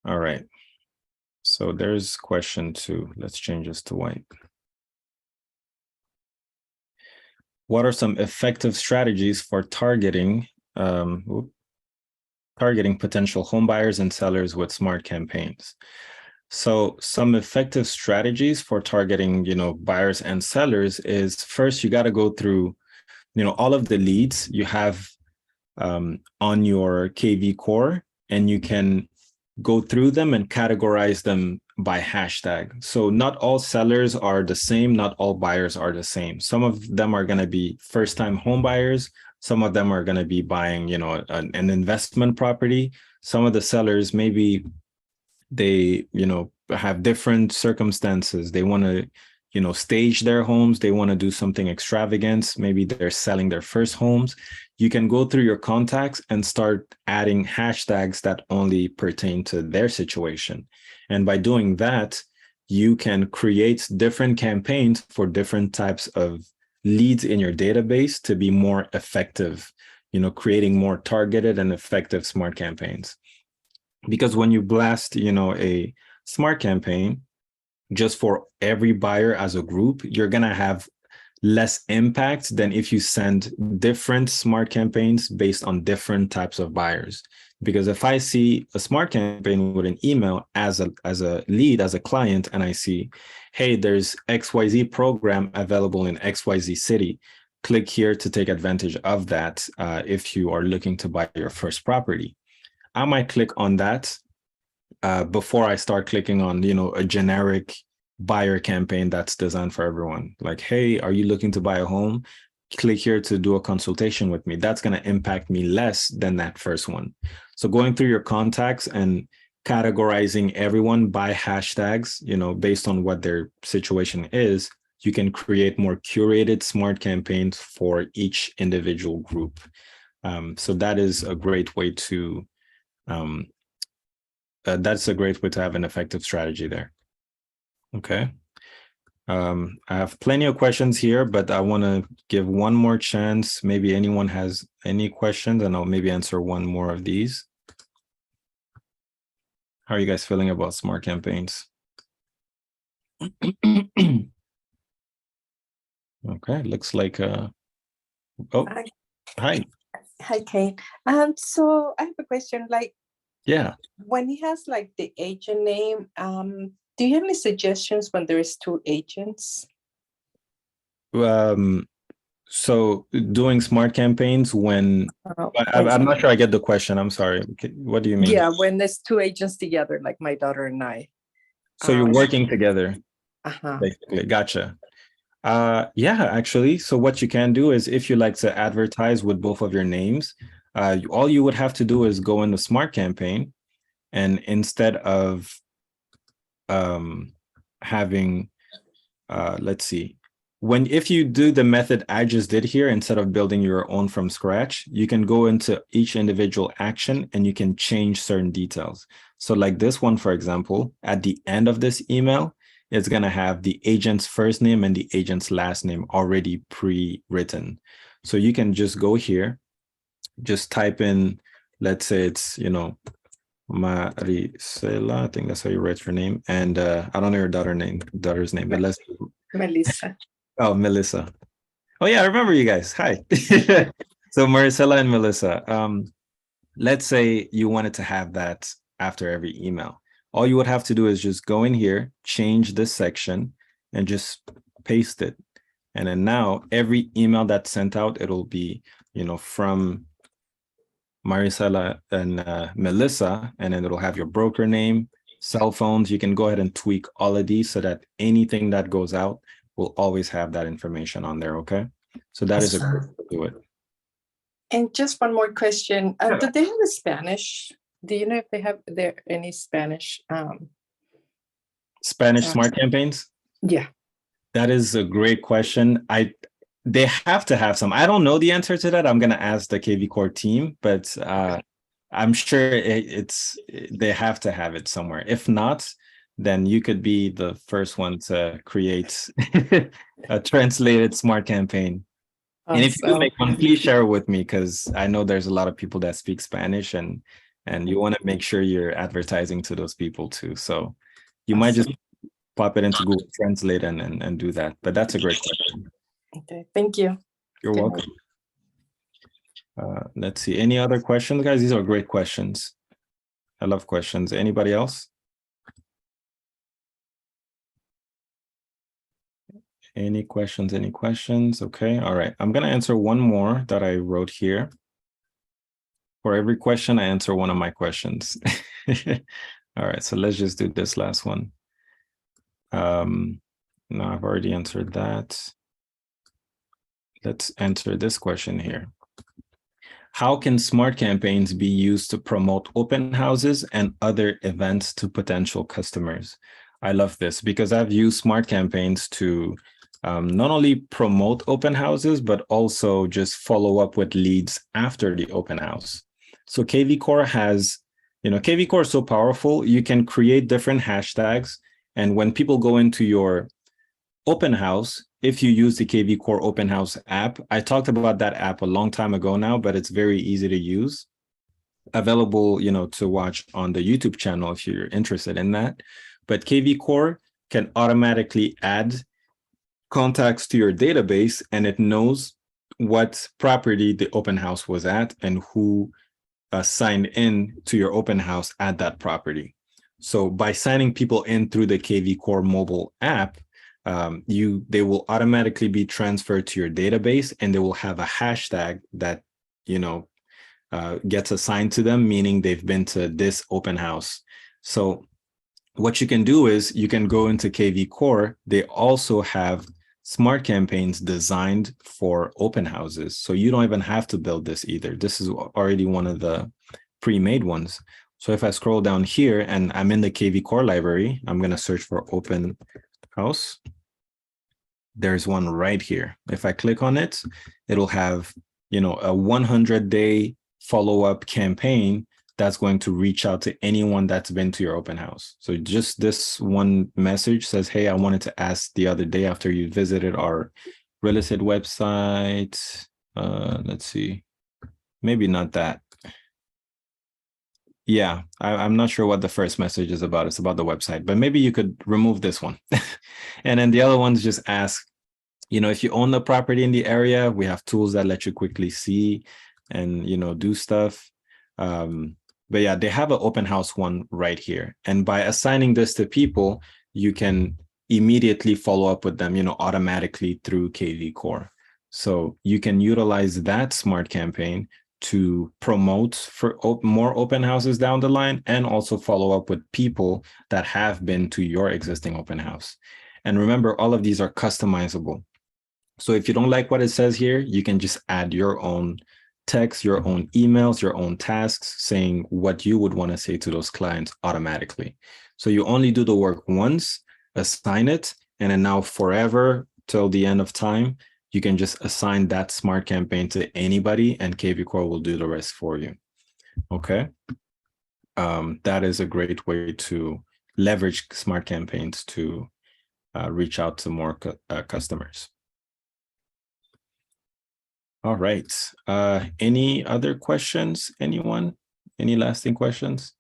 All right. So there's question 2. Let's change this to white. What are some effective strategies for targeting potential home buyers and sellers with smart campaigns? So some effective strategies for targeting, buyers and sellers is, first, you got to go through, all of the leads you have on your KvCore, and you can go through them and categorize them by hashtag. So not all sellers are the same. Not all buyers are the same. Some of them are going to be first-time home buyers. Some of them are going to be buying, an investment property. Some of the sellers, maybe they, have different circumstances. They want to, stage their homes. They want to do something extravagant. Maybe they're selling their first homes. you can go through your contacts and start adding hashtags that only pertain to their situation. And by doing that, you can create different campaigns for different types of leads in your database to be more effective, creating more targeted and effective smart campaigns. Because when you blast, a smart campaign just for every buyer as a group, you're going to have less impact than if you send different smart campaigns based on different types of buyers. Because if I see a smart campaign with an email as a lead, as a client, and I see, hey, there's XYZ program available in XYZ city, click here to take advantage of that if you are looking to buy your first property. I might click on that before I start clicking on, a generic buyer campaign that's designed for everyone. Like, hey, are you looking to buy a home? Click here to do a consultation with me. That's going to impact me less than that first one. So going through your contacts and categorizing everyone by hashtags, based on what their situation is, you can create more curated smart campaigns for each individual group. So that is a great way to that's a great way to have an effective strategy there. Okay. I have plenty of questions here, but I want to give one more chance. Maybe anyone has any questions, and I'll maybe answer one more of these. How are you guys feeling about smart campaigns? Okay, looks like oh, hi. Hi, Kate. So I have a question. Like, Yeah. when he has like the agent name, do you have any suggestions when there is 2 agents? So doing smart campaigns when I'm not sure I get the question. I'm sorry. What do you mean? Yeah, when there's 2 agents together, like my daughter and I. So you're working together, Uh-huh. basically. Gotcha. Yeah, actually. So what you can do is, if you like to advertise with both of your names, all you would have to do is go in the smart campaign, and instead of having, let's see, if you do the method I just did here, instead of building your own from scratch, you can go into each individual action and you can change certain details. So like this one, for example, at the end of this email, it's going to have the agent's first name and the agent's last name already pre-written. So you can just go here, just type in, let's say it's, Marisela, I think that's how you write your name. And I don't know your daughter's name, but let's. Melissa. Oh, Melissa. Oh yeah, I remember you guys. Hi. So Maricela and Melissa, let's say you wanted to have that after every email. All you would have to do is just go in here, change this section, and just paste it. And then now every email that's sent out, it'll be, from Maricela and Melissa, and then it'll have your broker name, cell phones. You can go ahead and tweak all of these so that anything that goes out will always have that information on there. Okay. So that is a great way to do it. And just one more question. Do they have a Spanish? Do you know if they have any Spanish? Spanish smart campaigns? Yeah. That is a great question. They have to have some. I don't know the answer to that. I'm going to ask the KvCore team, but I'm sure they have to have it somewhere. If not, then you could be the first one to create a translated smart campaign. And if you make one, please share it with me, because I know there's a lot of people that speak Spanish, and you want to make sure you're advertising to those people too. So you might just pop it into Google Translate and do that. But that's a great question. Okay, thank you. You're welcome. Let's see. Any other questions, guys? These are great questions. I love questions. Anybody else? Any questions? Any questions? Okay. All right. I'm going to answer one more that I wrote here. For every question, I answer one of my questions. All right. So let's just do this last one. No, I've already answered that. Let's answer this question here. How can smart campaigns be used to promote open houses and other events to potential customers? I love this because I've used smart campaigns to not only promote open houses, but also just follow up with leads after the open house. So KvCore has, KvCore is so powerful, you can create different hashtags. And when people go into your open house, if you use the KvCore open house app, I talked about that app a long time ago now, but it's very easy to use. Available, to watch on the YouTube channel if you're interested in that. But KvCore can automatically add contacts to your database, and it knows what property the open house was at and who signed in to your open house at that property. So by signing people in through the KvCore mobile app, they will automatically be transferred to your database, and they will have a hashtag that gets assigned to them, meaning they've been to this open house. So what you can do is you can go into KvCore. They also have smart campaigns designed for open houses. So you don't even have to build this either. This is already one of the pre-made ones. So if I scroll down here and I'm in the KvCore library, I'm going to search for open house. There's one right here. If I click on it, it'll have, a 100-day follow-up campaign that's going to reach out to anyone that's been to your open house. So just this one message says, hey, I wanted to ask the other day after you visited our real estate website. Let's see, maybe not that. Yeah, I'm not sure what the first message is about. It's about the website, but maybe you could remove this one. And then the other ones just ask, if you own the property in the area, we have tools that let you quickly see and, do stuff. But yeah, they have an open house one right here. And by assigning this to people, you can immediately follow up with them, automatically through KvCore. So you can utilize that smart campaign to promote for more open houses down the line, and also follow up with people that have been to your existing open house. And remember, all of these are customizable. So if you don't like what it says here, you can just add your own text, your own emails, your own tasks, saying what you would want to say to those clients automatically. So you only do the work once, assign it, and then now forever till the end of time, you can just assign that smart campaign to anybody, and KvCore will do the rest for you. Okay. That is a great way to leverage smart campaigns to reach out to more customers. All right. Any other questions? Anyone? Any lasting questions?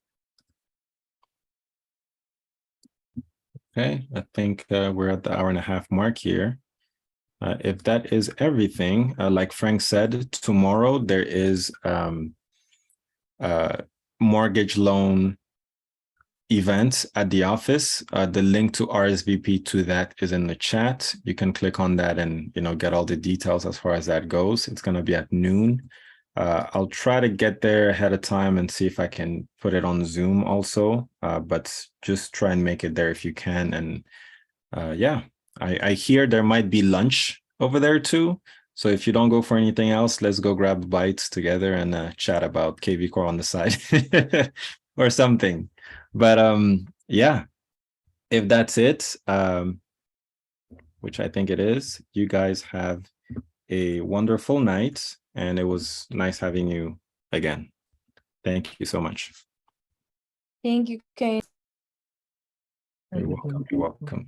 Okay, I think we're at the 1.5 hour mark here. If that is everything, like Frank said, tomorrow there is mortgage loan event at the office. The link to RSVP to that is in the chat. You can click on that and get all the details as far as that goes. It's going to be at noon. I'll try to get there ahead of time and see if I can put it on Zoom also, but just try and make it there if you can. And yeah, I hear there might be lunch over there too. So if you don't go for anything else, let's go grab bites together and chat about KvCore on the side or something. But yeah, if that's it, which I think it is, you guys have a wonderful night, and it was nice having you again. Thank you so much. Thank you, Kay. You're welcome. You're welcome.